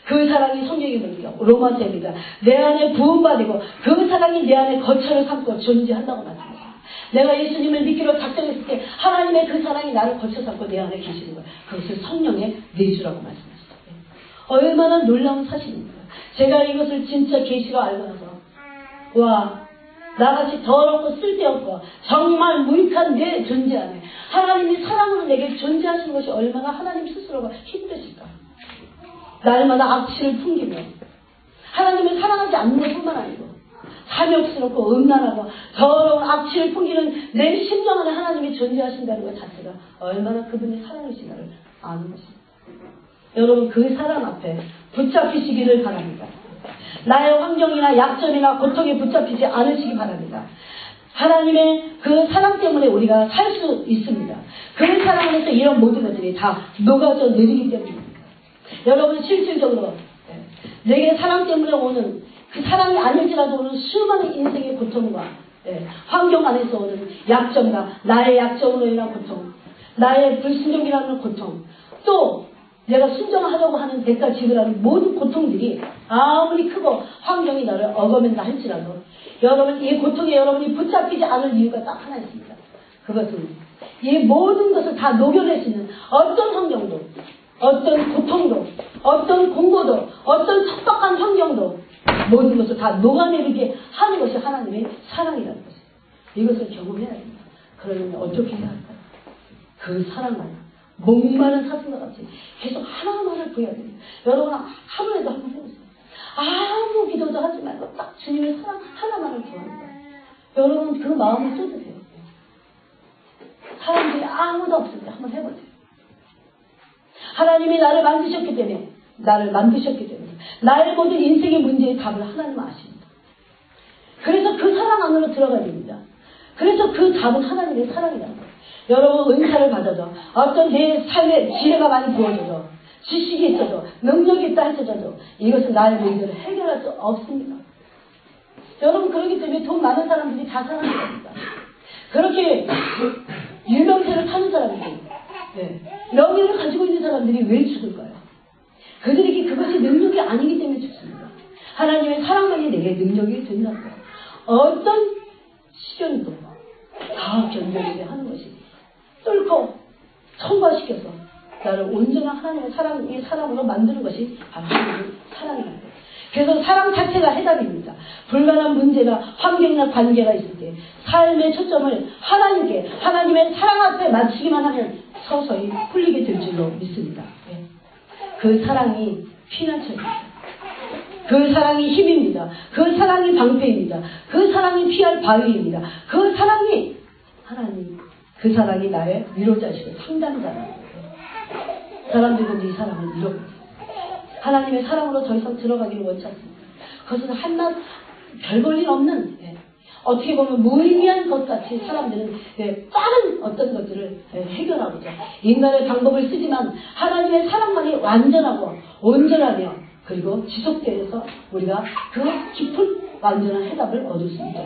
그 사랑이 성경에 보니까 로마서입니다. 내 안에 부음받이고 그 사랑이 내 안에 거처를 삼고 존재한다고 말씀합니다. 내가 예수님을 믿기로 작정했을 때 하나님의 그 사랑이 나를 거쳐 삼고 내 안에 계시는 거예요. 그것을 성령의 내주라고 말씀하시죠. 얼마나 놀라운 사실입니까? 제가 이것을 진짜 계시로 알고 나서 와, 나같이 더럽고 쓸데없고 정말 무익한 내 존재 안에 하나님이 사랑으로 내게 존재하시는 것이 얼마나 하나님 스스로가 힘드실까. 날마다 악취를 풍기며 하나님을 사랑하지 않는 것뿐만 아니고 탐욕스럽고 음란하고 더러운 악취를 풍기는 내 심령 안에 하나님이 존재하신다는 것 자체가 얼마나 그분이 사랑이신가를 아는 것입니다. 여러분, 그 사랑 앞에 붙잡히시기를 바랍니다. 나의 환경이나 약점이나 고통에 붙잡히지 않으시기 바랍니다. 하나님의 그 사랑 때문에 우리가 살 수 있습니다. 그 사랑 안에서 이런 모든 것들이 다 녹아져 내리기 때문입니다. 여러분, 실질적으로 내게 사랑 때문에 오는 그 사랑이 아닐지라도 오는 수많은 인생의 고통과 환경 안에서 오는 약점과 나의 약점으로 인한 고통, 나의 불순종이라는 고통, 또 내가 순종하려고 하는 대가 지불하는 모든 고통들이 아무리 크고 환경이 나를 어거맨다 할지라도 여러분, 이 고통에 여러분이 붙잡히지 않을 이유가 딱 하나 있습니다. 그것은 이 모든 것을 다 녹여낼 수 있는 어떤 환경도, 어떤 고통도, 어떤 공고도, 어떤 척박한 환경도 모든 것을 다 녹아내리게 하는 것이 하나님의 사랑이라는 것입니다. 이것을 경험해야 됩니다. 그러려면 어떻게 해야 할까요? 그 사랑을 목마른 사슴과 같이 계속 하나만을 구해야 됩니다. 여러분, 하루에도 한번 해보세요. 아무 기도도 하지 말고 딱 주님의 사랑 하나만을 구합니다. 여러분, 그 마음을 쏟으세요. 사람들이 아무도 없을 때 한번 해보세요. 하나님이 나를 만드셨기 때문에 나의 모든 인생의 문제의 답을 하나님은 아십니다. 그래서 그 사랑 안으로 들어가야 됩니다. 그래서 그 답은 하나님의 사랑이라는 거예요. 여러분, 은사를 받아도 어떤 내 삶에 지혜가 많이 부어져도 지식이 있어도 능력이 있다 할지라도 이것은 나의 문제를 해결할 수 없습니다. 여러분, 그렇기 때문에 돈 많은 사람들이 다 사랑하는 겁니다. 그렇게 유명세를 타는 사람들이 명예를 가지고 있는 사람들이 왜 죽을까요? 그들에게 그것이 능력이 아니기 때문에 죽습니다. 하나님의 사랑만이 내게 능력이 된다는 거예요. 어떤 시련도 다 견뎌내야 하는 것이 뚫고 통과시켜서 나를 온전한 하나님의 사랑의 사랑으로 만드는 것이 바로 하나님의 사랑이라는 거예요. 그래서 사랑 자체가 해답입니다. 불가능한 문제나 환경이나 관계가 있을 때 삶의 초점을 하나님께, 하나님의 사랑 앞에 맞추기만 하면 서서히 풀리게 될 줄로 믿습니다. 그 사랑이 피난처입니다. 그 사랑이 힘입니다. 그 사랑이 방패입니다. 그 사랑이 피할 바위입니다. 그 사랑이 하나님, 그 사랑이 나의 위로자시고 상담자라는 사람들은 이 사랑을 잃어버려요. 하나님의 사랑으로 더 이상 들어가기를 원치 않습니다. 그것은 한낱 별 볼 일 없는 어떻게 보면 무의미한 것 같이 사람들은 빠른 어떤 것들을 해결하고자 인간의 방법을 쓰지만 하나님의 사랑만이 완전하고 온전하며 그리고 지속되어서 우리가 그 깊은 완전한 해답을 얻을 수 있다.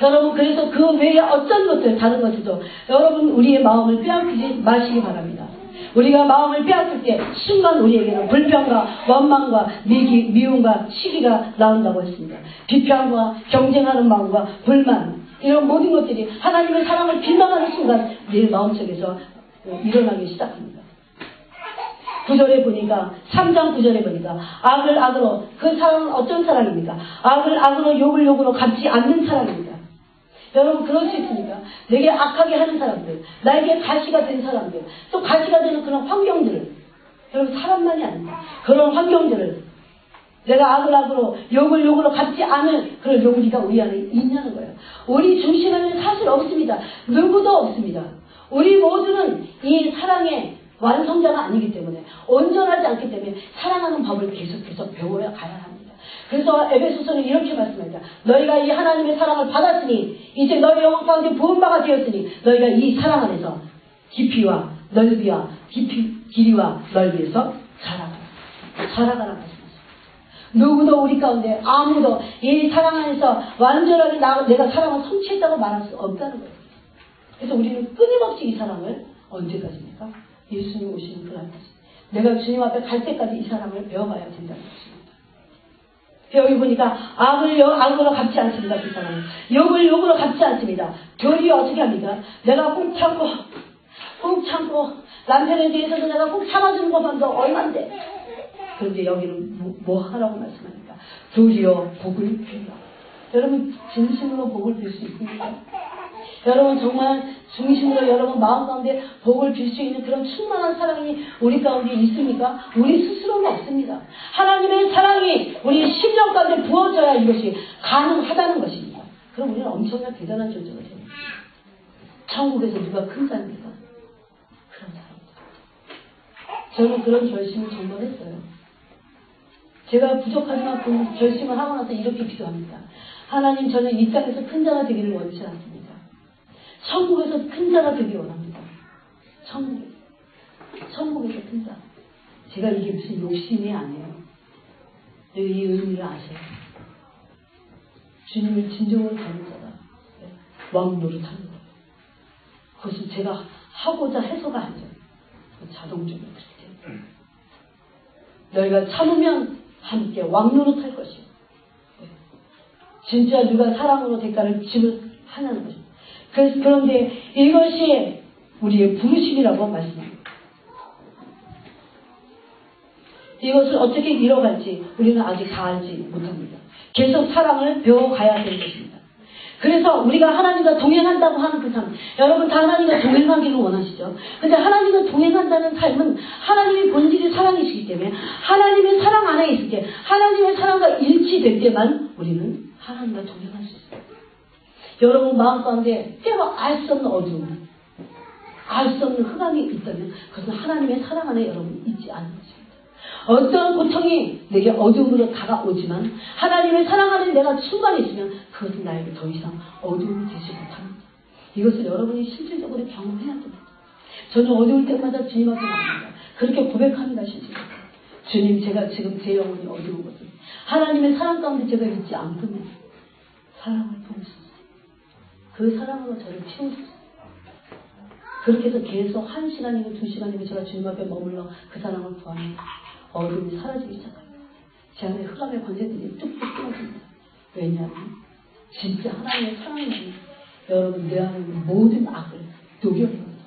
여러분 그래서 그 외에 어떤 것들 다른 것들도 여러분 우리의 마음을 빼앗기지 마시기 바랍니다. 우리가 마음을 빼앗길 때 순간 우리에게는 불평과 원망과 미움과 시기가 나온다고 했습니다. 비평과 경쟁하는 마음과 불만 이런 모든 것들이 하나님의 사랑을 비난하는 순간 우리 마음속에서 일어나기 시작합니다. 9절에 보니까 3장 9절에 보니까 악을 악으로 그 사랑은 어떤 사랑입니까? 악을 악으로 욕을 욕으로 갚지 않는 사랑입니다. 여러분 그럴 수 있습니까? 내게 악하게 하는 사람들, 나에게 가시가 된 사람들, 또 가시가 되는 그런 환경들을 여러분 사람만이 아닙니다. 그런 환경들을 내가 악을 악으로 욕을 욕으로 갚지 않을 그런 용기가 우리 안에 있냐는 거예요. 우리 중심에는 사실 없습니다. 누구도 없습니다. 우리 모두는 이 사랑의 완성자가 아니기 때문에 온전하지 않기 때문에 사랑하는 법을 계속해서 배워야 가야 합니다. 그래서 에베소서는 이렇게 말씀합니다. 너희가 이 하나님의 사랑을 받았으니 이제 너희 영혼 가운데 부은 바가 되었으니 너희가 이 사랑 안에서 깊이와 넓이와 길이와 넓이에서 자라가라 말씀하십니다. 누구도 우리 가운데 아무도 이 사랑 안에서 완전하게 내가 사랑을 성취했다고 말할 수 없다는 거예요. 그래서 우리는 끊임없이 이 사랑을 언제까지입니까? 예수님 오시는 그날까지 내가 주님 앞에 갈 때까지 이 사랑을 배워봐야 된다는 것입니다. 여기 보니까 악으로 갚지 않습니다. 그 사람은 욕을 욕으로 갚지 않습니다. 도리어 어떻게 합니까? 내가 꾹 참고 남편에 대해서도 내가 꾹 참아주는 것만도 얼만데 그런데 여기는 뭐 하라고 말씀합니까? 도리어 복을 빌라. 여러분 진심으로 복을 빌 수 있습니까? 여러분 정말 중심으로 여러분 마음 가운데 복을 빌 수 있는 그런 충만한 사랑이 우리 가운데 있습니까? 우리 스스로는 없습니다. 하나님의 사랑이 우리 심령 가운데 부어져야 이것이 가능하다는 것입니다. 그럼 우리는 엄청난 대단한 존재가 됩니다. 천국에서 누가 큰 자입니까? 그런 사람입니다. 저는 그런 결심을 정말 했어요. 제가 부족하지만 그 결심을 하고 나서 이렇게 기도합니다. 하나님 저는 이 땅에서 큰 자가 되기를 원치 않습니다. 천국에서 큰 자가 되기 원합니다. 천국에서 큰 자. 제가 이게 무슨 욕심이 아니에요. 이 의미를 아세요. 주님을 진정으로 닮은 자가 왕노릇하는 거예요. 그것은 제가 하고자 해서가 아니죠. 자동적으로 그렇게 돼요. 너희가 참으면 함께 왕노릇할 것이요. 진짜 누가 사랑으로 대가를 지불하냐는 것입니다. 그런데 이것이 우리의 부르심이라고 말씀합니다. 이것을 어떻게 이뤄갈지 우리는 아직 다 알지 못합니다. 계속 사랑을 배워가야 되는 것입니다. 그래서 우리가 하나님과 동행한다고 하는 그 삶, 여러분 다 하나님과 동행하기를 원하시죠? 근데 하나님과 동행한다는 삶은 하나님의 본질이 사랑이시기 때문에 하나님의 사랑 안에 있을 때 하나님의 사랑과 일치될 때만 우리는 하나님과 동행할 수 있어요. 여러분 마음 가운데 때로 알 수 없는 어두움, 알 수 없는 흑암이 있다면 그것은 하나님의 사랑 안에 여러분 있지 않은 것입니다. 어떤 고통이 내게 어두움으로 다가오지만 하나님의 사랑 안에 내가 충만히 있으면 그것은 나에게 더 이상 어두움이 되지 못합니다. 이것을 여러분이 실질적으로 경험해야 됩니다. 저는 어두울 때마다 주님 앞에 나옵니다. 그렇게 고백합니다. 실질적으로. 주님 제가 지금 제 영혼이 어두운 것을 하나님의 사랑 가운데 제가 있지 않거든요. 사랑을 보내소서. 그 사랑으로 저를 채우소서. 그렇게 해서 계속 1시간이고 2시간이고 제가 주님 앞에 머물러 그 사랑을 구하면 어둠이 사라지기 시작합니다. 제 안에 흑암의 권세들이 뚝뚝 끊어집니다. 왜냐하면 진짜 하나님의 사랑이 여러분 내 안에 있는 모든 악을 녹여버립니다.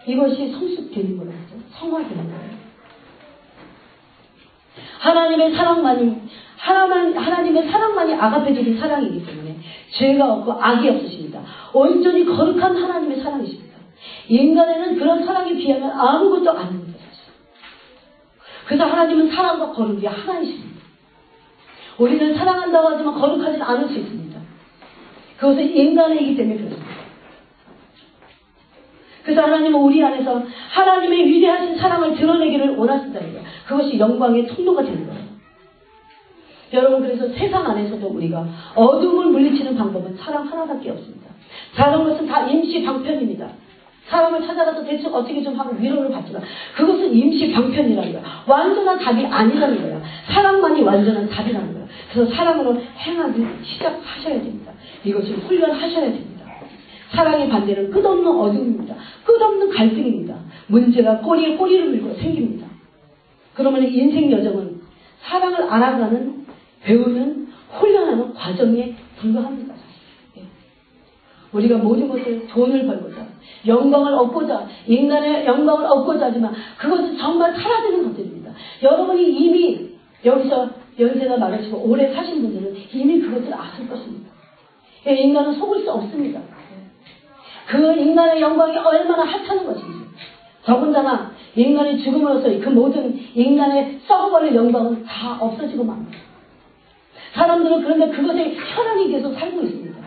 이것이 성숙되는 거예요. 성화되는 거예요. 하나님의 사랑만이 아가페적인 사랑이기 때문에 죄가 없고 악이 없으십니다. 온전히 거룩한 하나님의 사랑이십니다. 인간에는 그런 사랑에 비하면 아무것도 아닙니다. 그래서 하나님은 사랑과 거룩이 하나이십니다. 우리는 사랑한다고 하지만 거룩하지는 않을 수 있습니다. 그것은 인간이기 때문에 그렇습니다. 그래서 하나님은 우리 안에서 하나님의 위대하신 사랑을 드러내기를 원하신다는 거예요. 그것이 영광의 통로가 되는 거예요. 여러분, 그래서 세상 안에서도 우리가 어둠을 물리치는 방법은 사랑 하나밖에 없습니다. 다른 것은 다 임시 방편입니다. 사람을 찾아가서 대충 어떻게 좀 하고 위로를 받지만 그것은 임시 방편이라는 거예요. 완전한 답이 아니라는 거예요. 사랑만이 완전한 답이라는 거예요. 그래서 사랑으로 행하기 시작하셔야 됩니다. 이것을 훈련하셔야 됩니다. 사랑의 반대는 끝없는 어둠입니다. 끝없는 갈등입니다. 문제가 꼬리에 꼬리를 물고 생깁니다. 그러면 인생 여정은 사랑을 알아가는, 배우는, 훈련하는 과정에 불과합니다. 우리가 모든 것을 돈을 벌고자, 영광을 얻고자, 인간의 영광을 얻고자 하지만 그것은 정말 사라지는 것들입니다. 여러분이 이미 여기서 연세가 많으시고 오래 사신 분들은 이미 그것을 아실 것입니다. 인간은 속을 수 없습니다. 그 인간의 영광이 얼마나 하찮은 것인지. 더군다나 인간의 죽음으로써 그 모든 인간의 썩어버릴 영광은 다 없어지고 맙니다. 사람들은 그런데 그것에 혈안이 계속 살고 있습니다.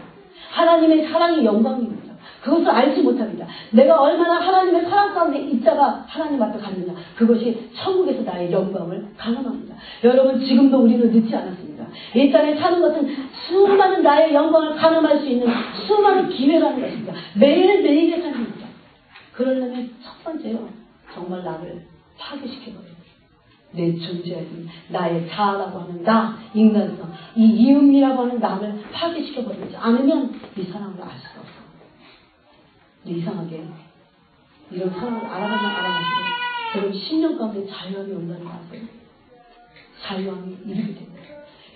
하나님의 사랑이 영광입니다. 그것을 알지 못합니다. 내가 얼마나 하나님의 사랑 가운데 있다가 하나님 앞에 갔느냐. 그것이 천국에서 나의 영광을 가늠합니다. 여러분, 지금도 우리는 늦지 않았습니다. 이 땅에 사는 것은 수많은 나의 영광을 가늠할 수 있는 수많은 기회라는 것입니다. 매일매일의 삶입니다. 그러려면 첫 번째요, 정말 나를 파괴시켜버려요. 내 존재는 나의 자아라고 하는 나, 인간성, 이 이음이라고 하는 나를 파괴시켜버리지 않으면 이 사랑을 알 수가 없어요. 근데 이상하게 이런 사랑을 알아가시고 여러분 10년 가운데 자유함이 온다는 거 아세요? 자유함이 이르게 됩니다.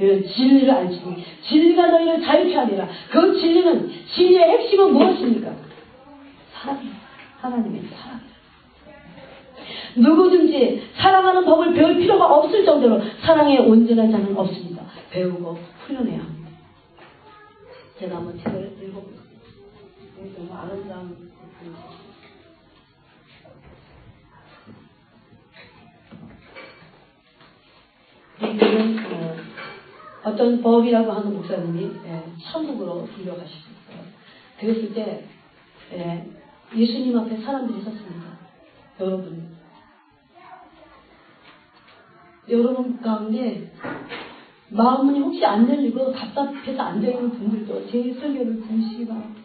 여러분, 진리를 알지니 진리가 너희를 자유케 하리라. 그 진리는, 진리의 핵심은 무엇입니까? 사랑입니다. 하나님의 사랑입니다. 누구든지 사랑하는 법을 배울 필요가 없을 정도로 사랑에 온전한 자는 없습니다. 배우고 훈련해야 합니다. 제가 한번 책을 읽어보겠습니다. 너무 아름다운 이들은 어떤 법이라고 하는 목사님이 천국으로 불려가셨어요. 그랬을 때 예수님 앞에 사람들이 섰습니다. 여러분 가운데 마음이 혹시 안 열리고 답답해서 앉아있는 분들도 제 설교를 들으시기 바랍니다.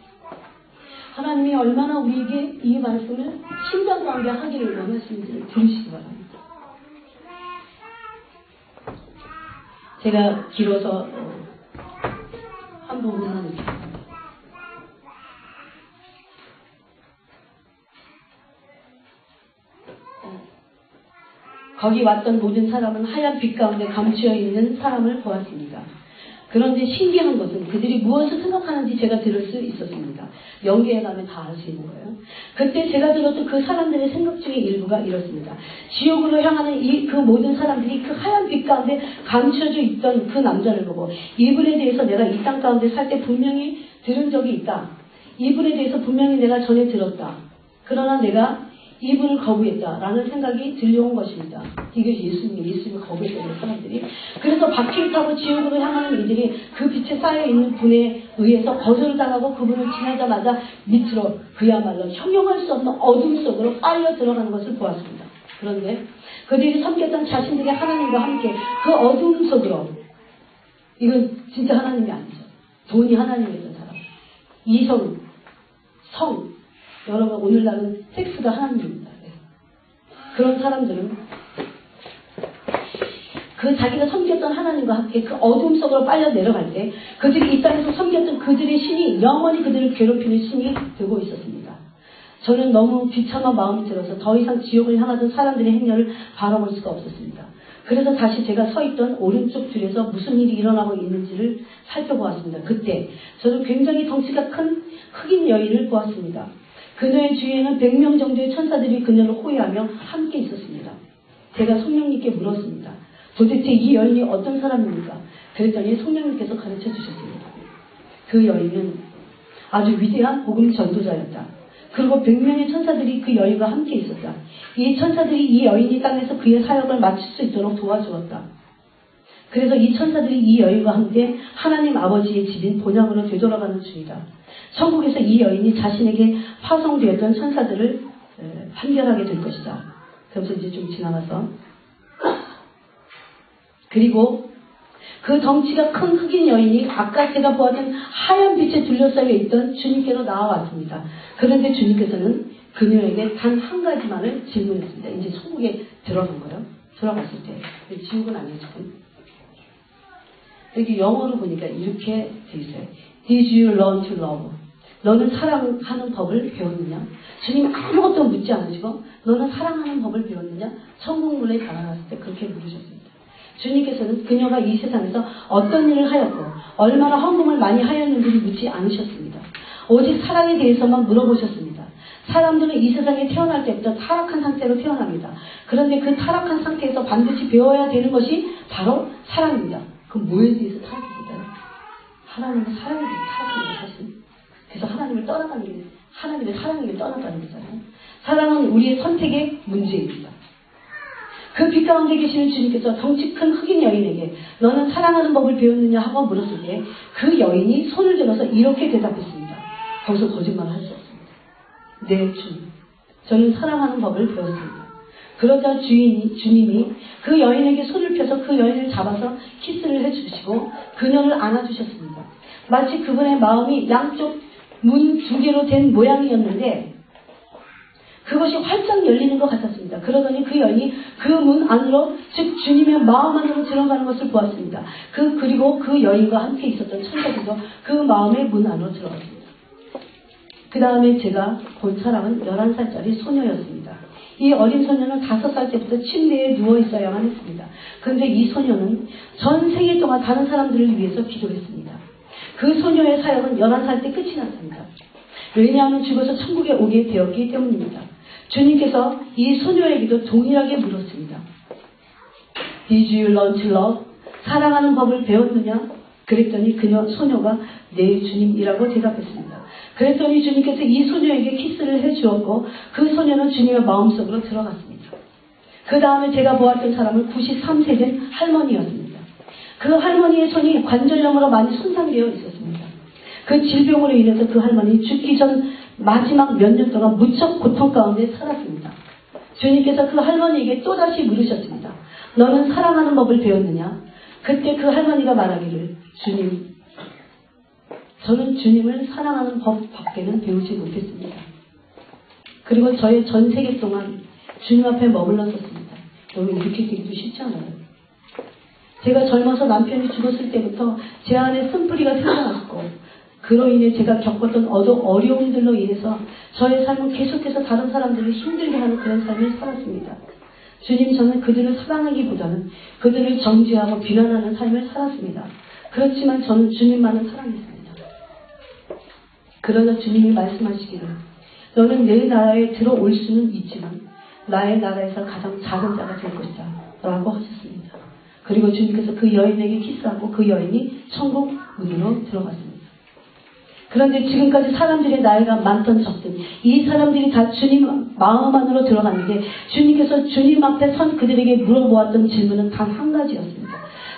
하나님이 얼마나 우리에게 이 말씀을 심장 가운데 하기를 원하시는지를 들으시기 바랍니다. 제가 길어서 한 부분만 읽겠습니다. 거기 왔던 모든 사람은 하얀 빛 가운데 감추어 있는 사람을 보았습니다. 그런데 신기한 것은 그들이 무엇을 생각하는지 제가 들을 수 있었습니다. 연계에 가면 다 알 수 있는 거예요. 그때 제가 들었던 그 사람들의 생각 중에 일부가 이렇습니다. 지옥으로 향하는 그 모든 사람들이 그 하얀 빛 가운데 감춰져 있던 그 남자를 보고 이분에 대해서 내가 이 땅 가운데 살 때 분명히 들은 적이 있다. 이분에 대해서 분명히 내가 전에 들었다. 그러나 내가 이분을 거부했다라는 생각이 들려온 것입니다. 이게 예수님을 거부했던 사람들이. 그래서 바퀴를 타고 지옥으로 향하는 이들이 그 빛에 쌓여있는 분에 의해서 거절당하고 그분을 지나자마자 밑으로 그야말로 형용할 수 없는 어둠 속으로 빨려 들어가는 것을 보았습니다. 그런데 그들이 섬겼던 자신들의 하나님과 함께 그 어둠 속으로, 이건 진짜 하나님이 아니죠. 돈이 하나님이었던 사람. 이성, 성, 여러분, 오늘날은 섹스가 하나님입니다. 그런 사람들은 그 자기가 섬겼던 하나님과 함께 그 어둠 속으로 빨려 내려갈 때 그들이 이 땅에서 섬겼던 그들의 신이 영원히 그들을 괴롭히는 신이 되고 있었습니다. 저는 너무 비참한 마음이 들어서 더 이상 지옥을 향하던 사람들의 행렬을 바라볼 수가 없었습니다. 그래서 다시 제가 서 있던 오른쪽 줄에서 무슨 일이 일어나고 있는지를 살펴보았습니다. 그때 저는 굉장히 덩치가 큰 흑인 여인을 보았습니다. 그녀의 주위에는 100명 정도의 천사들이 그녀를 호위하며 함께 있었습니다. 제가 성령님께 물었습니다. 도대체 이 여인이 어떤 사람입니까? 그랬더니 성령님께서 가르쳐 주셨습니다. 그 여인은 아주 위대한 복음 전도자였다. 그리고 100명의 천사들이 그 여인과 함께 있었다. 이 천사들이 이 여인이 땅에서 그의 사역을 마칠 수 있도록 도와주었다. 그래서 이 천사들이 이 여인과 함께 하나님 아버지의 집인 본향으로 되돌아가는 중이다. 천국에서 이 여인이 자신에게 파송되었던 천사들을 판결하게 될 것이다. 그러면서 이제 좀 지나가서 그리고 그 덩치가 큰 흑인 여인이 아까 제가 보았던 하얀 빛에 둘러싸여 있던 주님께로 나와왔습니다. 그런데 주님께서는 그녀에게 단 한 가지만을 질문했습니다. 이제 천국에 들어간 거예요. 들어갔을 때. 지옥은 아니에요, 지금. 여기 영어로 보니까 이렇게 돼 있어요. Did you learn to love? 너는 사랑하는 법을 배웠느냐? 주님 아무것도 묻지 않으시고 너는 사랑하는 법을 배웠느냐? 천국 문에 다가갔을 때 그렇게 물으셨습니다. 주님께서는 그녀가 이 세상에서 어떤 일을 하였고 얼마나 헌금을 많이 하였는지를 묻지 않으셨습니다. 오직 사랑에 대해서만 물어보셨습니다. 사람들은 이 세상에 태어날 때부터 타락한 상태로 태어납니다. 그런데 그 타락한 상태에서 반드시 배워야 되는 것이 바로 사랑입니다. 그럼 뭐에 대해서 타락했을까요? 하나님의 사랑에 대해서 타락합니다, 사실. 그래서 하나님을 떠나가는 게, 하나님의 사랑을 떠나가는 거잖아요. 사랑은 우리의 선택의 문제입니다. 그 빛 가운데 계시는 주님께서 덩치 큰 흑인 여인에게 너는 사랑하는 법을 배웠느냐 하고 물었을 때 그 여인이 손을 들어서 이렇게 대답했습니다. 거기서 거짓말을 할 수 없습니다. 네, 주님. 저는 사랑하는 법을 배웠습니다. 그러자 주님이 그 여인에게 손을 펴서 그 여인을 잡아서 키스를 해주시고 그녀를 안아주셨습니다. 마치 그분의 마음이 양쪽 문 2개로 된 모양이었는데 그것이 활짝 열리는 것 같았습니다. 그러더니 그 여인이 그 문 안으로, 즉 주님의 마음 안으로 들어가는 것을 보았습니다. 그리고 그 여인과 함께 있었던 천사들도 그 마음의 문 안으로 들어갔습니다. 그 다음에 제가 본 사람은 11살짜리 소녀였습니다. 이 어린 소녀는 5살 때부터 침대에 누워 있어야만 했습니다. 그런데 이 소녀는 전 세계 동안 다른 사람들을 위해서 기도했습니다. 그 소녀의 사역은 11살 때 끝이 났습니다. 왜냐하면 죽어서 천국에 오게 되었기 때문입니다. 주님께서 이 소녀에게도 동일하게 물었습니다. Did you learn to love? 사랑하는 법을 배웠느냐? 그랬더니 소녀가 네 주님이라고 대답했습니다. 그랬더니 주님께서 이 소녀에게 키스를 해주었고 그 소녀는 주님의 마음속으로 들어갔습니다. 그 다음에 제가 보았던 사람은 93세 된 할머니였습니다. 그 할머니의 손이 관절염으로 많이 손상되어 있었습니다. 그 질병으로 인해서 그 할머니 죽기 전 마지막 몇 년 동안 무척 고통 가운데 살았습니다. 주님께서 그 할머니에게 또다시 물으셨습니다. 너는 사랑하는 법을 배웠느냐? 그때 그 할머니가 말하기를 주님, 저는 주님을 사랑하는 법밖에는 배우지 못했습니다. 그리고 저의 전 세계 동안 주님 앞에 머물렀었습니다. 여러분 이렇게 되기도 쉽지 않아요. 제가 젊어서 남편이 죽었을 때부터 제 안에 쓴뿌리가 생겨났고 그로 인해 제가 겪었던 어려움들로 인해서 저의 삶은 계속해서 다른 사람들을 힘들게 하는 그런 삶을 살았습니다. 주님, 저는 그들을 사랑하기보다는 그들을 정죄하고 비난하는 삶을 살았습니다. 그렇지만 저는 주님만을 사랑했습니다. 그러나 주님이 말씀하시기를 너는 내 나라에 들어올 수는 있지만 나의 나라에서 가장 작은 자가 될 것이다 라고 하셨습니다. 그리고 주님께서 그 여인에게 키스하고 그 여인이 천국 문으로 들어갔습니다. 그런데 지금까지 사람들의 나이가 많던 적든 이 사람들이 다 주님 마음 안으로 들어갔는데 주님께서 주님 앞에 선 그들에게 물어보았던 질문은 단 한 가지였습니다.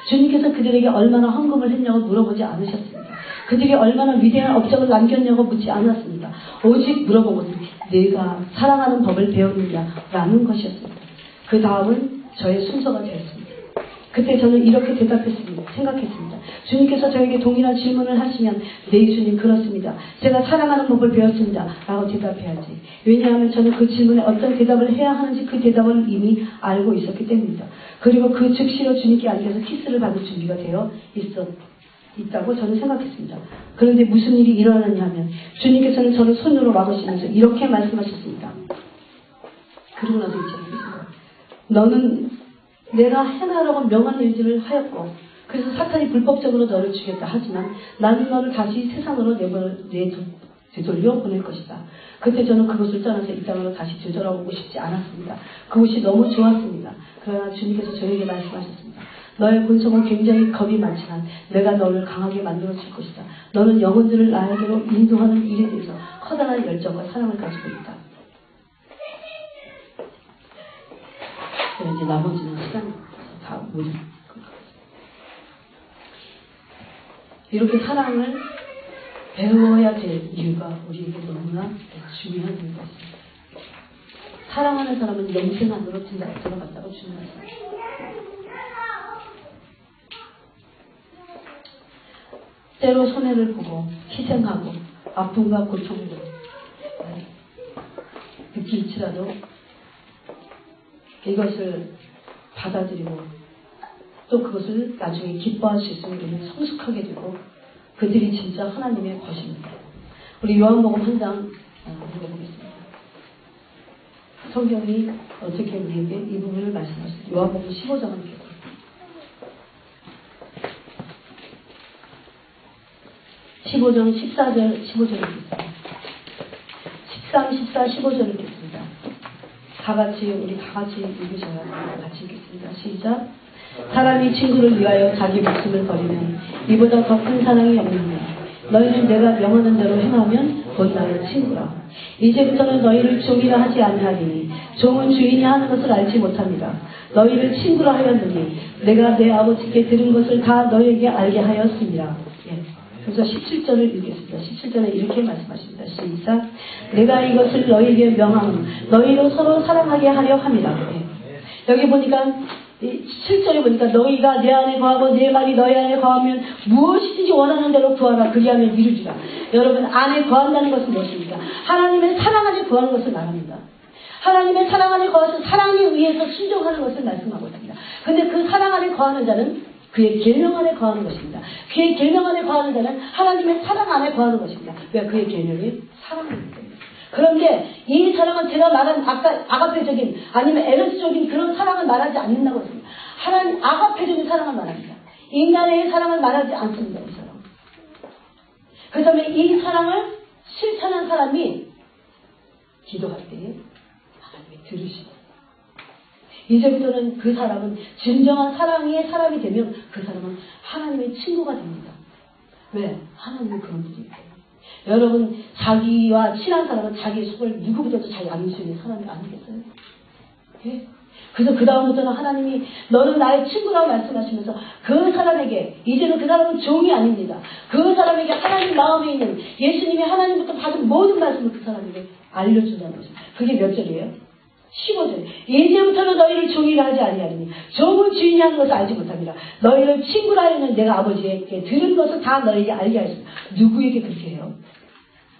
주님께서 그들에게 얼마나 헌금을 했냐고 물어보지 않으셨습니다. 그들이 얼마나 위대한 업적을 남겼냐고 묻지 않았습니다. 오직 물어본 것은 내가 사랑하는 법을 배웠느냐라는 것이었습니다. 그 다음은 저의 순서가 되었습니다. 그때 저는 이렇게 생각했습니다. 주님께서 저에게 동일한 질문을 하시면 네 주님 그렇습니다. 제가 사랑하는 법을 배웠습니다. 라고 대답해야지. 왜냐하면 저는 그 질문에 어떤 대답을 해야 하는지 그 대답을 이미 알고 있었기 때문입니다. 그리고 그 즉시로 주님께 앉아서 키스를 받을 준비가 되어 있다고 저는 생각했습니다. 그런데 무슨 일이 일어났냐 하면 주님께서는 저를 손으로 막으시면서 이렇게 말씀하셨습니다. 그러고 나서 있잖아요. 너는 내가 해나라고 명한 일들을 하였고 그래서 사탄이 불법적으로 너를 죽였다. 하지만 나는 너를 다시 세상으로 되돌려 보낼 것이다. 그때 저는 그것을 떠나서 이 땅으로 다시 되돌아오고 싶지 않았습니다. 그것이 너무 좋았습니다. 그러나 주님께서 저에게 말씀하셨습니다. 너의 본성은 굉장히 겁이 많지만 내가 너를 강하게 만들어 줄 것이다. 너는 영혼들을 나에게로 인도하는 일에 대해서 커다란 열정과 사랑을 가지고 있다. 그래서 이제 나머지는 시간 다 모두 이렇게 사랑을 배워야 될 이유가 우리에게 너무나 중요한 이유가 있습니다. 사랑하는 사람은 영생 안으로 들어갔다고 주문했습니다. 때로 손해를 보고 희생하고 아픔과 고통을 느낄지라도 이것을 받아들이고 또 그것을 나중에 기뻐할 수 있으면 우리는 성숙하게 되고 그들이 진짜 하나님의 것입니다. 우리 요한복음 한 장 읽어보겠습니다. 성경이 어떻게 우리에게 이 부분을 말씀하십니까? 요한복음 15장을 읽겠습니다. 15장 14절 15절 읽겠습니다. 13, 14, 15절 읽겠습니다. 우리 다 같이 읽으셔야 합니다. 같이 읽겠습니다. 시작. 사람이 친구를 위하여 자기 목숨을 버리면 이보다 더 큰 사랑이 없느냐. 너희는 내가 명하는 대로 행하면 곧 나의 친구라. 이제부터는 너희를 종이라 하지 아니하리니 종은 주인이 하는 것을 알지 못합니다. 너희를 친구라 하였느니 내가 내 아버지께 들은 것을 다 너희에게 알게 하였습니다. 그래서 17절을 읽겠습니다. 17절에 이렇게 말씀하십니다. 시작. 내가 이것을 너희에게 명함은 너희로 서로 사랑하게 하려 함이라. 여기 보니까 7절에 보니까 너희가 내 안에 거하고 내 말이 너희 안에 거하면 무엇이든지 원하는 대로 구하라. 그리하면 이루리라. 여러분 안에 거한다는 것은 무엇입니까? 하나님의 사랑 안에 거하는 것을 말합니다. 하나님의 사랑 안에 거해서 사랑에 의해서 순종하는 것을 말씀하고 있습니다. 근데 그 사랑 안에 거하는 자는 그의 계명 안에 거하는 것입니다. 그의 계명 안에 거하는 자는 하나님의 사랑 안에 거하는 것입니다. 왜? 그의 계명이 사랑이기 때문에. 그런데 이 사랑은 제가 말한 아가페적인 아니면 에로스적인 그런 사랑을 말하지 않는다고 했습니다. 하나님 아가페적인 사랑을 말합니다. 인간의 사랑을 말하지 않습니다. 이 사랑. 그 다음에 이 사랑을 실천한 사람이 기도할 때에 하나님이 들으시고 이제부터는 그 사람은 진정한 사랑의 사람이 되면 그 사람은 하나님의 친구가 됩니다. 왜? 하나님의 그런 분이기 때문에. 여러분 자기와 친한 사람은 자기의 속을 누구보다도 잘 알릴 수 있는 사람이 아니겠어요? 예? 그래서 그 다음부터는 하나님이 너는 나의 친구라고 말씀하시면서 그 사람에게 이제는 그 사람은 종이 아닙니다. 그 사람에게 하나님 마음에 있는 예수님이 하나님부터 받은 모든 말씀을 그 사람에게 알려준다는 것입니다. 그게 몇 절이에요? 15절. 이제부터는 너희를 종이라 하지 아니하리니 종은 주인이 하는 것을 알지 못합니다. 너희를 친구라 하는 내가 아버지에게 들은 것을 다 너희에게 알게 하였습니다. 누구에게 그렇게 해요?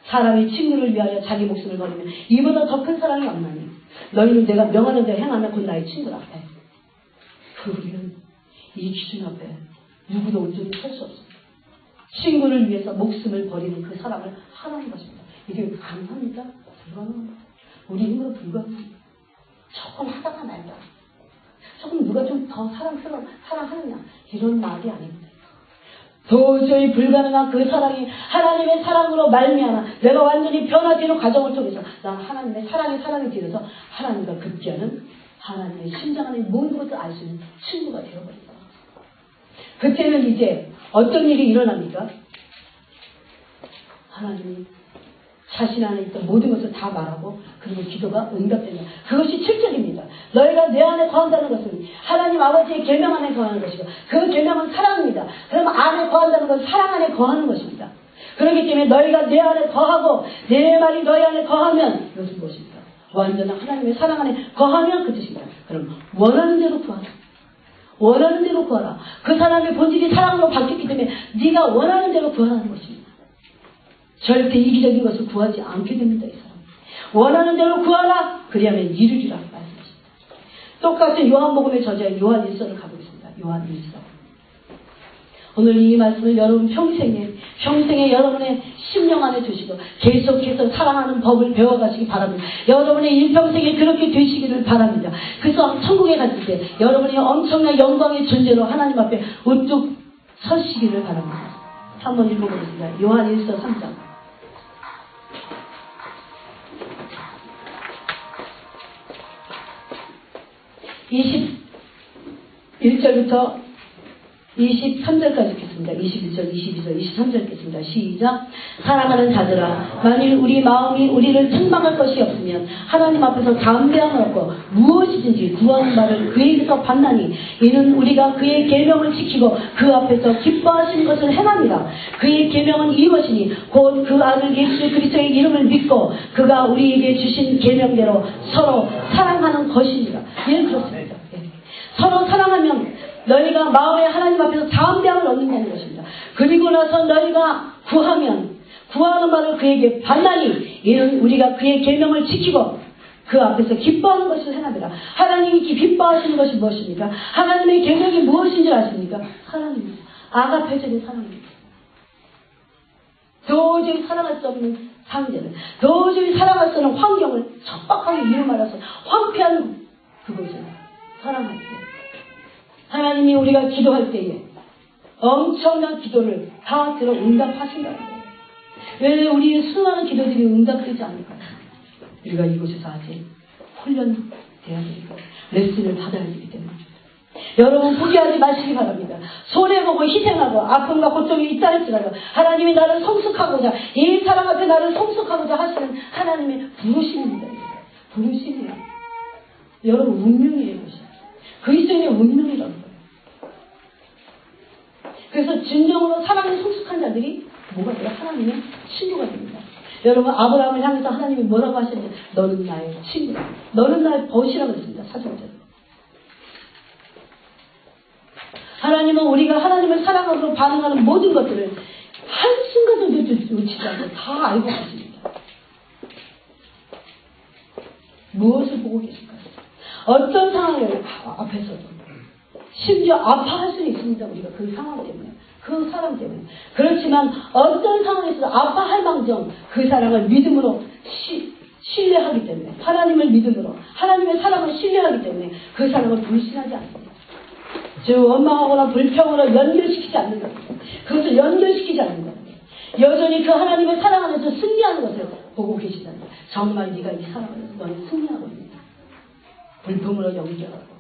사람이 친구를 위하여 자기 목숨을 버리면 이보다 더 큰 사랑이 없나니 너희는 내가 명하는 대로 행하면 곧 나의 친구라. 우리는 이 기준 앞에 누구도 온전히 설 수 없습니다. 친구를 위해서 목숨을 버리는 그 사랑을 하라는 것입니다. 이게 가능합니까? 불가능합니다. 우리 힘으로 불가능합니다. 조금 하다가 말다. 조금 누가 좀 더 사랑하느냐. 이런 말이 아닙니다. 도저히 불가능한 그 사랑이 하나님의 사랑으로 말미암아 내가 완전히 변화되는 과정을 통해서 난 하나님의 사랑이 되어서 하나님과 급기야는 하나님의 심장 안에 모든 것을 알 수 있는 친구가 되어버린다. 그때는 이제 어떤 일이 일어납니까? 하나님이 자신 안에 있던 모든 것을 다 말하고 그리고 기도가 응답된다. 그것이 7절입니다. 너희가 내 안에 거한다는 것은 하나님 아버지의 계명 안에 거하는 것이고 그 계명은 사랑입니다. 그러면 안에 거한다는 것은 사랑 안에 거하는 것입니다. 그렇기 때문에 너희가 내 안에 거하고 내 말이 너희 안에 거하면 이것은 무엇입니까? 완전한 하나님의 사랑 안에 거하면 그 뜻입니다. 그럼 원하는 대로 구하라. 원하는 대로 구하라. 그 사람의 본질이 사랑으로 바뀌었기 때문에 네가 원하는 대로 구하라는 것입니다. 절대 이기적인 것을 구하지 않게 됩니다. 이 사람. 원하는 대로 구하라. 그리하면 이루리라 말씀하십니다. 똑같은 요한복음의 저자 요한 1서를 가보겠습니다. 요한 1서. 오늘 이 말씀을 여러분 평생에 여러분의 심령 안에 두시고 계속해서 사랑하는 법을 배워가시기 바랍니다. 여러분의 일평생에 그렇게 되시기를 바랍니다. 그래서 천국에 갔을 때 여러분이 엄청난 영광의 존재로 하나님 앞에 우뚝 서시기를 바랍니다. 한번 읽어보겠습니다. 요한 1서 3장. 21절부터 23절까지 읽겠습니다. 21절, 22절, 23절 읽겠습니다. 시작. 사랑하는 자들아, 만일 우리 마음이 우리를 책망할 것이 없으면 하나님 앞에서 담대함을 얻고 무엇이든지 구하는 바를 그에게서 받나니 이는 우리가 그의 계명을 지키고 그 앞에서 기뻐하시는 것을 행합니다. 그의 계명은 이것이니 곧 그 아들 예수 그리스도의 이름을 믿고 그가 우리에게 주신 계명대로 서로 사랑하는 것입니다. 예, 그렇습니다. 예. 서로 사랑하면 너희가 마음에 하나님 앞에서 담대함을 얻는다는 것입니다. 그리고 나서 너희가 구하면 구하는 바를 그에게 받나니 이는 우리가 그의 계명을 지키고 그 앞에서 기뻐하는 것을 행합니다. 하나님이 기뻐하시는 것이 무엇입니까? 하나님의 계명이 무엇인 줄 아십니까? 사랑입니다. 아가페적인 사랑입니다. 도저히 사랑할 수 없는 상대를, 도저히 사랑할 수 없는 환경을 척박하게 이루 말아서 황폐한 그것을 사랑할 때 하나님이 우리가 기도할 때에 엄청난 기도를 다 들어 응답하신다는 거예요. 왜 우리의 수많은 기도들이 응답되지 않을까요? 우리가 이곳에서 아직 훈련돼야 되니까 레슨을 받아야 되기 때문입니다. 여러분 포기하지 마시기 바랍니다. 손해보고 희생하고 아픔과 고통이 있다 할지라도 하나님이 나를 성숙하고자 이 사랑 앞에 나를 성숙하고자 하시는 하나님의 부르심입니다. 부르심이에요. 여러분 운명이에요. 그리스도인의 운명이라는 거예요. 그래서 진정으로 사랑에 성숙한 자들이 뭐가 돼요? 하나님의 친구가 됩니다. 여러분 아브라함을 향해서 하나님이 뭐라고 하셨는지 너는 나의 친구다. 너는 나의 벗이라고 했습니다. 사정대로. 하나님은 우리가 하나님을 사랑하고 반응하는 모든 것들을 한순간도 놓치지 않고 다 알고 계십니다. 무엇을 보고 계실까요? 어떤 상황을 앞에서도 심지어 아파할 수는 있습니다. 우리가 그 상황 때문에 그 사람 때문에 그렇지만 어떤 상황에서도 아파할 망정 그 사랑을 믿음으로 신뢰하기 때문에 하나님을 믿음으로 하나님의 사랑을 신뢰하기 때문에 그 사랑을 불신하지 않습니다. 즉 원망하거나 불평으로 연결시키지 않는 겁니다. 그것을 연결시키지 않는 겁니다. 여전히 그 하나님을 사랑하면서 승리하는 것을 보고 계시다니 정말 네가 이 사랑에서 너는 승리하고 있다. 불평으로 연결하고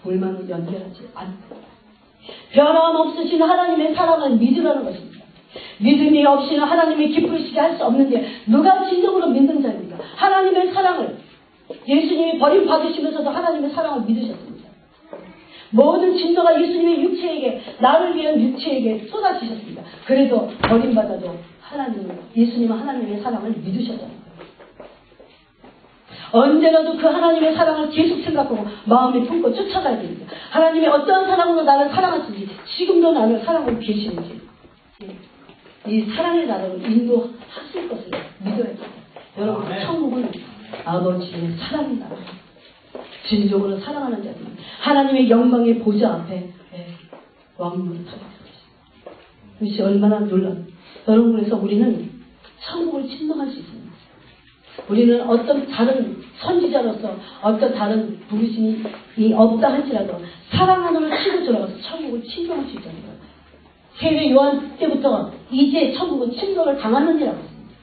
불만으로 연결하지 않고 변함없으신 하나님의 사랑을 믿으라는 것입니다. 믿음이 없이는 하나님의 기쁘시게 할 수 없는데 누가 진정으로 믿는 자입니까? 하나님의 사랑을 예수님이 버림받으시면서도 하나님의 사랑을 믿으셨습니다. 모든 진노가 예수님의 육체에게 나를 위한 육체에게 쏟아지셨습니다. 그래도 버림받아도 예수님은 하나님의 사랑을 믿으셨잖아요. 언제라도 그 하나님의 사랑을 계속 생각하고 마음에 품고 쫓아가야 됩니다. 하나님이 어떠한 사랑으로 나를 사랑하시는지 지금도 나를 사랑하고 계시는지 이 사랑의 나라로 인도하실 것을 믿어야 됩니다. 여러분 천국은 아버지의 사랑의 나라 진정으로 사랑하는 자들이 하나님의 영광의 보좌 앞에 왕물을 타게 되었습니다. 이것이 얼마나 놀라운 여러분에서 우리는 천국을 침노할 수 있습니다. 우리는 어떤 다른 선지자로서 어떤 다른 부르심이 없다 할지라도 사랑 하나를 치고 들어가서 천국을 침노할 수 있다는 거예요. 세례 요한 때부터 이제 천국은 침노를 당하느니라고 했습니다.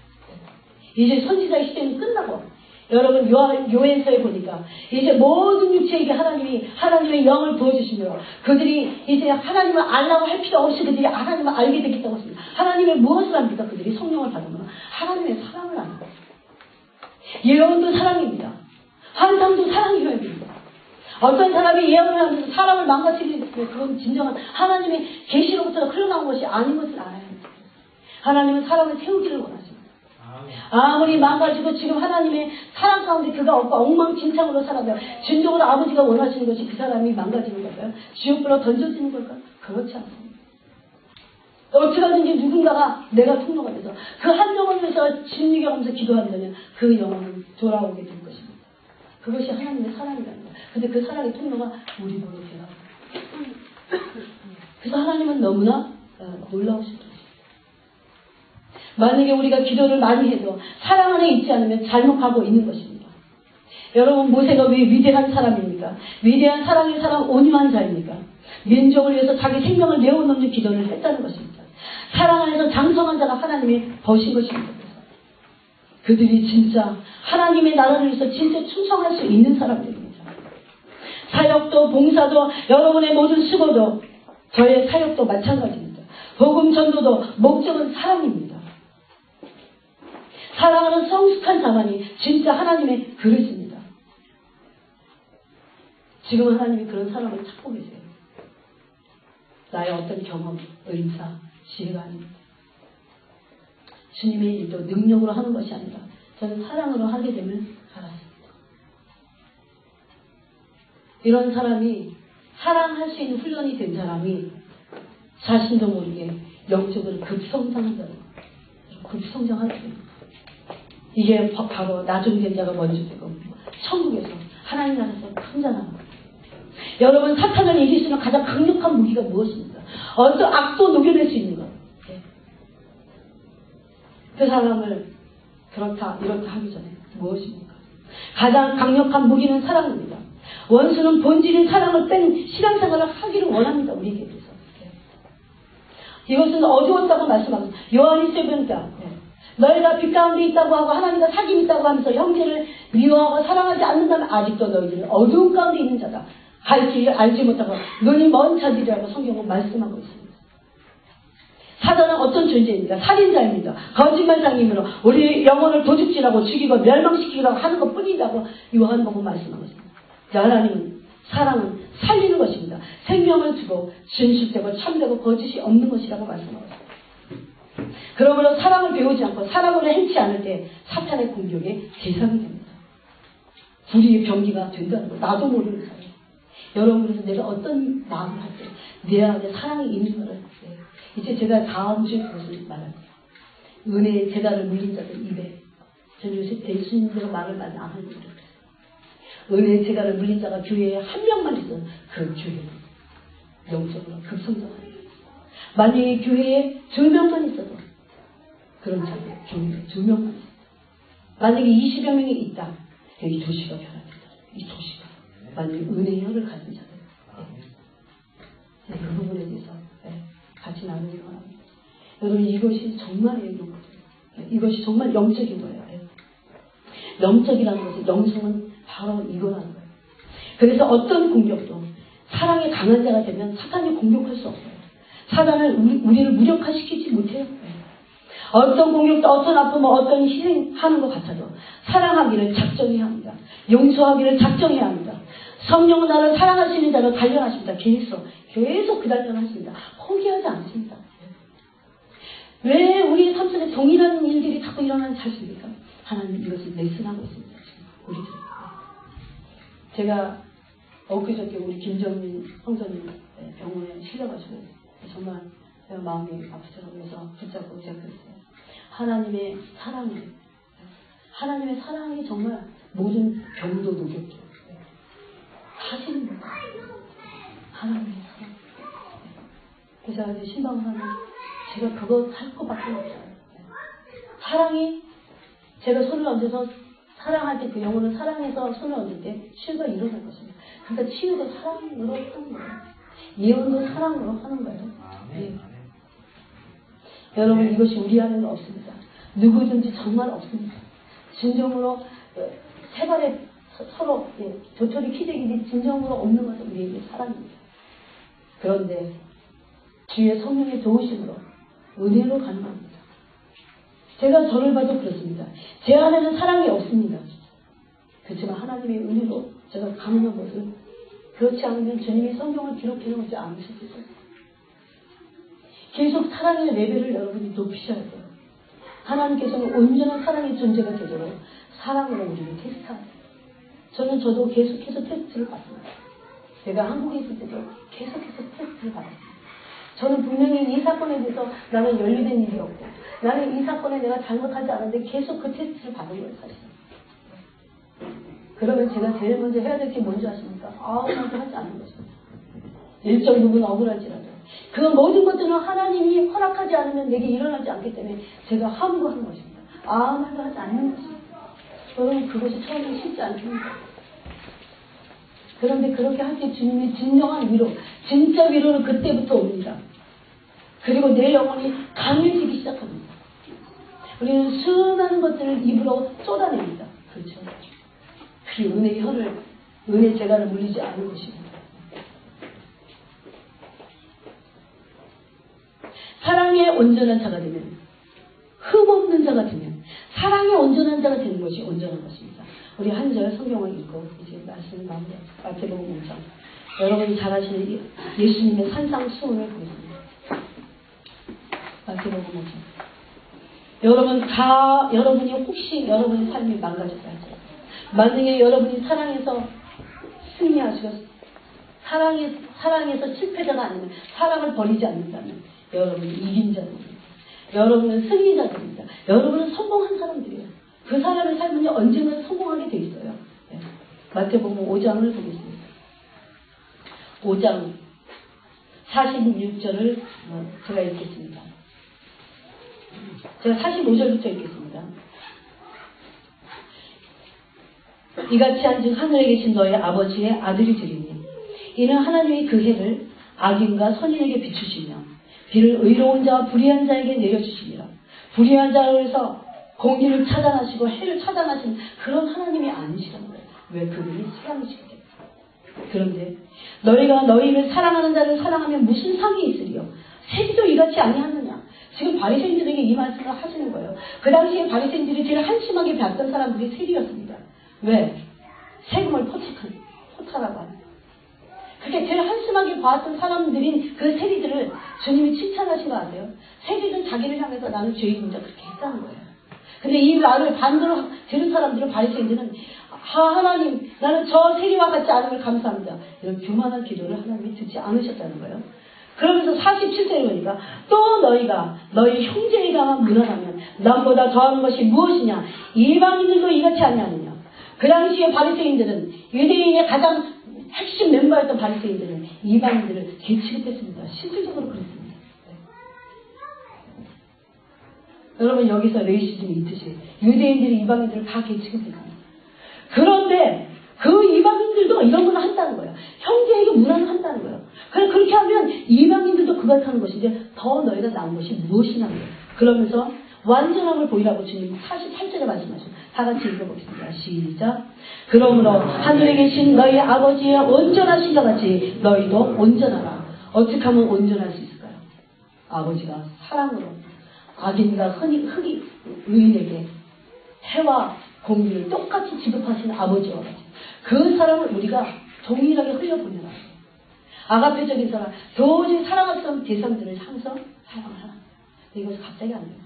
이제 선지자의 시대는 끝나고 여러분 요한서에 보니까 이제 모든 육체에게 하나님이 하나님의 영을 부어주시며 그들이 이제 하나님을 알라고 할 필요 없이 그들이 하나님을 알게 되겠다고 했습니다. 하나님의 무엇을 합니까? 그들이 성령을 받으면 하나님의 사랑을 합니다. 예언도 사랑입니다. 환상도 사랑이어야 됩니다. 어떤 사람이 예언을 하면서 사람을 망가뜨리는 그건 진정한 하나님의 계시로부터 흘러나온 것이 아닌 것을 알아야 합니다. 하나님은 사람을 세우기를 원하십니다. 아무리 망가지고 지금 하나님의 사랑 가운데 그가 없고 엉망진창으로 살아가요. 진정으로 아버지가 원하시는 것이 그 사람이 망가지는 걸까요? 지옥불로 던져지는 걸까요? 그렇지 않습니다. 어떻게 하든지 누군가가 내가 통로가 돼서 그 한 영혼을 위해서 진리경하면서 기도한다면 그 영혼은 돌아오게 될 것입니다. 그것이 하나님의 사랑이라는 거예요. 근데 그 사랑의 통로가 우리 모두 되어 그래서 하나님은 너무나 놀라우신 분이십니다. 만약에 우리가 기도를 많이 해도 사랑 안에 있지 않으면 잘못하고 있는 것입니다. 여러분 모세가 왜 위대한 사람입니까? 위대한 사랑의 사람 온유한 자입니까? 민족을 위해서 자기 생명을 내어놓는 기도를 했다는 것입니다. 사랑 안에서 장성한 자가 하나님의 버신 것입니다. 그들이 진짜 하나님의 나라를 위해서 진짜 충성할 수 있는 사람들입니다. 사역도 봉사도 여러분의 모든 수고도 저의 사역도 마찬가지입니다. 복음 전도도 목적은 사랑입니다. 사랑하는 성숙한 자만이 진짜 하나님의 그릇입니다. 지금 하나님이 그런 사람을 찾고 계세요. 나의 어떤 경험, 의사, 지혜가 아닙니다. 주님의 일도 능력으로 하는 것이 아니라 저는 사랑으로 하게 되면 알았습니다. 이런 사람이 사랑할 수 있는 훈련이 된 사람이 자신도 모르게 영적으로 급성장한다는 거예요. 급성장하게 됩니다. 이게 바로 나중된 자가 먼저 되고 천국에서 하나님 나라에서 성장하는 거예요. 여러분, 사탄을 이길 수 있는 가장 강력한 무기가 무엇입니까? 어떤 악도 녹여낼 수 있는 것. 네. 그 사람을 그렇다 이렇다 하기 전에 무엇입니까? 가장 강력한 무기는 사랑입니다. 원수는 본질인 사랑을 뺀 신앙생활을 하기를 원합니다. 우리에게 대해서. 네. 이것은 어두웠다고 말씀합니다. 요한이 세변가 너희가 빛 가운데 있다고 하고 하나님과 사귐이 있다고 하면서 형제를 미워하고 사랑하지 않는다면 아직도 너희들은 어두운 가운데 있는 자다. 갈 길을 알지 못하고 눈이 먼 자들이라고 성경은 말씀하고 있습니다. 사단은 어떤 존재입니까? 살인자입니다. 거짓말장님으로 우리 영혼을 도둑질하고 죽이고 멸망시키기로 하는 것 뿐이라고 요한복음 말씀하고 있습니다. 하나님은 사랑은 살리는 것입니다. 생명을 주고 진실되고 참되고 거짓이 없는 것이라고 말씀하고 있습니다. 그러므로 사랑을 배우지 않고 사랑으로 행치 않을 때 사탄의 공격에 대상이 됩니다. 불의의 병기가 된다는 거 나도 모르는 사람. 여러분, 그래서 내가 어떤 마음을 할 때 내 안에 사랑이 있는 거를 이제 제가 다음 주에 그것을 말할 거예요. 은혜의 재단을 물린 자들 입에 저는 요새 예수님대로 말을 많이 안 하는 거예요. 은혜의 재단을 물린 자가 교회에 한 명만 있어도 그 교회는 영적으로 급성장합니다. 만약에 교회에 2명만 있어도 그런 자들 교회에 2명만 있어도 만약에 20여 명이 있다. 이 도시가 변합니다. 이 도시가 만약에 은혜의 혈을 가진 자들 그 부분에 대해서 같이 나누기로 합니다. 여러분, 이것이 정말이에요. 이것이 정말 영적인 거예요. 영적이라는 것은 영성은 바로 이거라는 거예요. 그래서 어떤 공격도 사랑이 강한 자가 되면 사탄이 공격할 수 없어요. 사단은 우리를 무력화시키지 못해요. 어떤 공격도 어떤 아픔, 어떤 희생하는 것 같아도 사랑하기를 작정해야 합니다. 용서하기를 작정해야 합니다. 성령은 나를 사랑하시는 자로 단련하십니다. 계속 그 단련하십니다. 포기하지 않습니다. 왜 우리 삶 속에 동일한 일들이 자꾸 일어나는지 아십니까? 하나님 이것을 레슨하고 있습니다. 우리들. 제가 엊그저께 우리 김정민 성전님 병원에 실려가지고 정말 제가 마음이 아프더라고요. 그래서 붙잡고 제가 그랬어요. 하나님의 사랑이 정말 모든 병도 녹였죠. 하시는 거예요. 하나님의 사랑. 그래서 제가 이제 신방을 하면 제가 그거 할 것밖에 없어요. 사랑이 제가 손을 얹어서 사랑할 때 그 영혼을 사랑해서 손을 얹을 때 치유가 일어날 것입니다. 그러니까 치유도 사랑으로 하는 거예요. 예언도 사랑으로 하는 거예요. 네. 여러분, 이것이 우리 안에는 없습니다. 누구든지 정말 없습니다. 진정으로 세 발에 서로 도토리 키재기니 진정으로 없는 것은 우리에게 사랑입니다. 그런데 주의 성령의 도우심으로 은혜로 가능합니다. 제가 저를 봐도 그렇습니다. 제 안에는 사랑이 없습니다. 그렇지만 하나님의 은혜로 제가 가능한 것을 그렇지 않으면 주님이 성경을 기록해 놓지 않으실 수 있어요. 계속 사랑의 레벨을 여러분이 높이셔야 돼요. 하나님께서는 온전한 사랑의 존재가 되도록 사랑으로 우리를 테스트합니다. 저도 계속해서 테스트를 받습니다. 제가 한국에 있을 때도 계속해서 테스트를 받았습니다. 저는 분명히 이 사건에 대해서 나는 연루된 일이 없고 나는 이 사건에 내가 잘못하지 않은데 계속 그 테스트를 받은 거예요, 사실. 그러면 제가 제일 먼저 해야 될 게 뭔지 아십니까? 아무 말도 하지 않는 것입니다. 일정 부분 억울할지라도 그 모든 것들은 하나님이 허락하지 않으면 내게 일어나지 않기 때문에 제가 함구하는 것입니다. 아무 말도 하지 않는 것입니다. 여러분, 그것이 처음에 쉽지 않습니다. 그런데 그렇게 할 때 주님이 진정한 위로, 진짜 위로는 그때부터 옵니다. 그리고 내 영혼이 강해지기 시작합니다. 우리는 수많은 것들을 입으로 쏟아냅니다. 그렇죠? 그 은혜의 혈을, 은혜의 재간을 물리지 않는 것입니다. 사랑에 온전한 자가 되면, 흠없는 자가 되면, 사랑에 온전한 자가 되는 것이 온전한 것입니다. 우리 한 절 성경을 읽고 이제 말씀을 마무리합니다. 마태복음 5장. 여러분이 잘 아시는 예수님의 산상수훈을 보겠습니다. 마태복음 5장. 여러분이 혹시 여러분의 삶이 망가졌다 할지라도, 만약에 여러분이 사랑에서 승리하시고 사랑에서 실패자가 아니면, 사랑을 버리지 않는다면 여러분은 이긴 자들입니다. 여러분은 승리자들입니다. 여러분은 성공한 사람들이에요. 그 사람의 삶은 언젠가 성공하게 돼 있어요. 네. 마태복음 5장을 보겠습니다. 5장 46절을 제가 읽겠습니다. 제가 45절부터 읽겠습니다. 이같이 한즉 하늘에 계신 너의 아버지의 아들이 되리니, 이는 하나님이 그 해를 악인과 선인에게 비추시며 비를 의로운 자와 불의한 자에게 내려주시리라. 불의한 자에서 공의를 차단하시고 해를 차단하시는 그런 하나님이 아니시라는 거예요. 왜? 그분이 사랑이시기 때문에. 그런데 너희가 너희를 사랑하는 자를 사랑하면 무슨 상이 있으리요? 세리도 이같이 아니하느냐? 지금 바리새인들에게 이 말씀을 하시는 거예요. 그 당시에 바리새인들이 제일 한심하게 봤던 사람들이 세리였습니다. 왜? 세금을 포탈하고 하는. 그렇게 제일 한심하게 봤던 사람들인 그 세리들을 주님이 칭찬하신 거 아세요? 세리는 자기를 향해서 나는 죄인입니다. 그렇게 했다는 거예요. 근데 이 말을 반대로 들은 사람들은, 바리새인들은 하나님, 나는 저 세리와 같지 않음을 감사합니다. 이런 교만한 기도를 하나님이 듣지 않으셨다는 거예요. 그러면서 47절에 보니까 또 너희가 너희 형제에 강한 무난하면 남보다 더하는 것이 무엇이냐? 이방인들도 이같이 아니하느냐? 그 당시에 바리새인들은, 유대인의 가장 핵심 멤버였던 바리새인들은 이방인들을 개취급했습니다. 실질적으로 그랬습니다. 네. 여러분, 여기서 레이시즘이 있듯이 유대인들이 이방인들을 다 개취급했습니다. 그런데 그 이방인들도 이런 걸 한다는 거예요. 형제에게 문화를 한다는 거예요. 그렇게 하면 이방인들도 그걸 하는 것인데 더 너희가 나은 것이 무엇이냐는 거예요. 그러면서 완전함을 보이라고 주님 48절에 말씀하시고, 다 같이 읽어보겠습니다. 시작. 그러므로 하늘에 계신 너희 아버지의 온전하신 것 같이 너희도 온전하라. 어떻게 하면 온전할 수 있을까요? 아버지가 사랑으로 악인과 의인에게 해와 공기를 똑같이 지급하시는 아버지와 같이 그 사람을 우리가 동일하게 흘려보내라. 아가페적인 사람, 도저히 사랑할 수 없는 대상들을 향해서 사랑하라. 이것은 갑자기 안 돼요.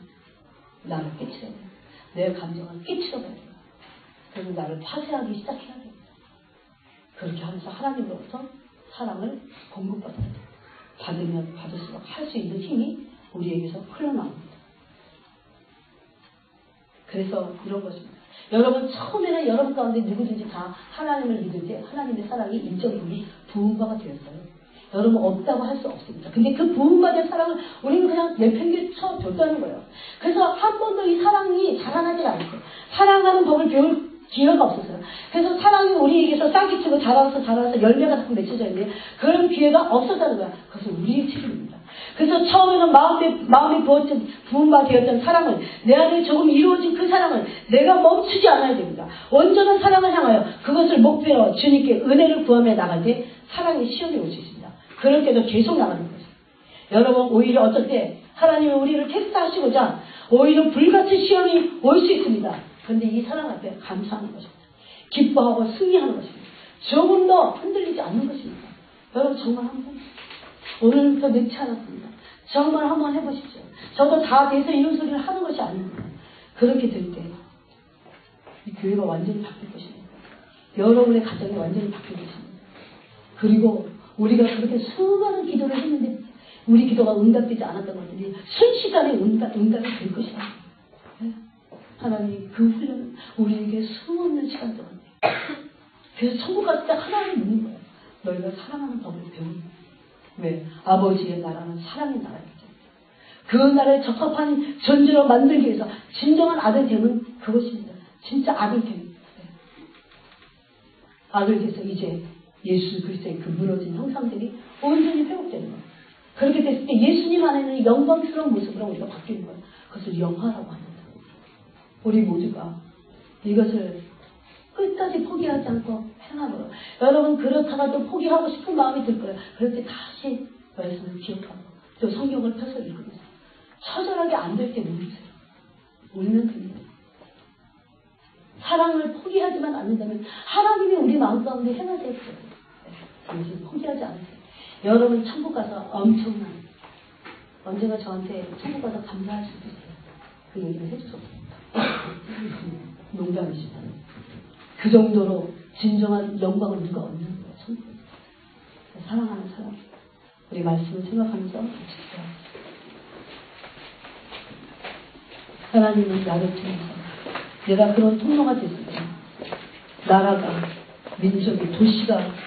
나를 깨치려야 돼요. 내 감정을 깨치려야 돼요. 그리고 나를 파쇄하기 시작해야 됩니다. 그렇게 하면서 하나님으로부터 사랑을 공급받아야 돼요. 받으면 받을수록 할 수 있는 힘이 우리에게서 흘러나옵니다. 그래서 이런 것입니다. 여러분, 처음에는 여러분 가운데 누구든지 다 하나님을 믿을 때 하나님의 사랑이 인정이 부흥바가 되었어요. 여러분, 없다고 할 수 없습니다. 근데 그 부흥받은 사랑을 우리는 그냥 내팽개쳐 뒀다는 거예요. 그래서 한 번도 이 사랑이 자라나질 않고 사랑하는 법을 배울 기회가 없었어요. 그래서 사랑이 우리에게서 싹이 치고 자라서 열매가 자꾸 맺혀져 있는데 그런 기회가 없었다는 거야. 그것은 우리의 책임입니다. 그래서 처음에는 마음에 부었던 부흥바 되었던 사랑을, 내 안에 조금 이루어진 그 사랑을 내가 멈추지 않아야 됩니다. 온전한 사랑을 향하여 그것을 목표로 주님께 은혜를 구하며 나갈 때 사랑의 시험이 올 수 있습니다. 그럴 때도 계속 나가는 거죠. 여러분, 오히려 어떨 때 하나님이 우리를 테스트하시고자 오히려 불같은 시험이 올 수 있습니다. 그런데 이 사랑 앞에 감사하는 것입니다. 기뻐하고 승리하는 것입니다. 조금 더 흔들리지 않는 것입니다. 여러분, 정말 한번 오늘부터 늦지 않았습니다. 정말 한번 해보십시오. 저도 다 돼서 이런 소리를 하는 것이 아닙니다. 그렇게 될 때 이 교회가 완전히 바뀔 것입니다. 여러분의 가정이 완전히 바뀔 것입니다. 그리고 우리가 그렇게 수많은 기도를 했는데 우리 기도가 응답되지 않았던 것들이 순식간에 응답이 될 것이다. 하나님, 그 훈련은 우리에게 수없는 시간 동안 그래서 천국 갔을 때 하나님을 묻는 거예요. 너희가 사랑하는 법을 배우는 거예요. 왜? 아버지의 나라는 사랑의 나라이기 때문에. 그 나라에 적합한 존재로 만들기 위해서 진정한 아들 됨은 그것입니다. 진짜 아들 됨. 아들 돼서 이제 예수 그리스도의 그 무너진 형상들이 온전히 회복되는 거예요. 그렇게 됐을 때 예수님 안에는 영광스러운 모습으로 우리가 바뀌는 거예요. 그것을 영화라고 합니다. 우리 모두가 이것을 끝까지 포기하지 않고 행함으로, 여러분 그렇다가도 포기하고 싶은 마음이 들 거예요. 그럴 때 다시 말씀을 기억하고 또 성경을 펴서 읽으면서 처절하게 안 될 때 울으세요. 울면 됩니다. 사랑을 포기하지만 않는다면 하나님이 우리 마음 가운데 행하실 거예요. 당신 포기하지 않으세요. 여러분 천국 가서 엄청난, 언젠가 저한테 천국 가서 감사할 수도 있어요. 그 얘기를 해주셨습니다. 농담이시다. 그 정도로 진정한 영광을 누가 얻는 거예요. 천국에서. 사랑하는 사람, 우리 말씀을 생각하면서 기도합니다. 하나님은 나를 통해서 내가 그런 통로가 됐을 때 나라가, 민족이, 도시가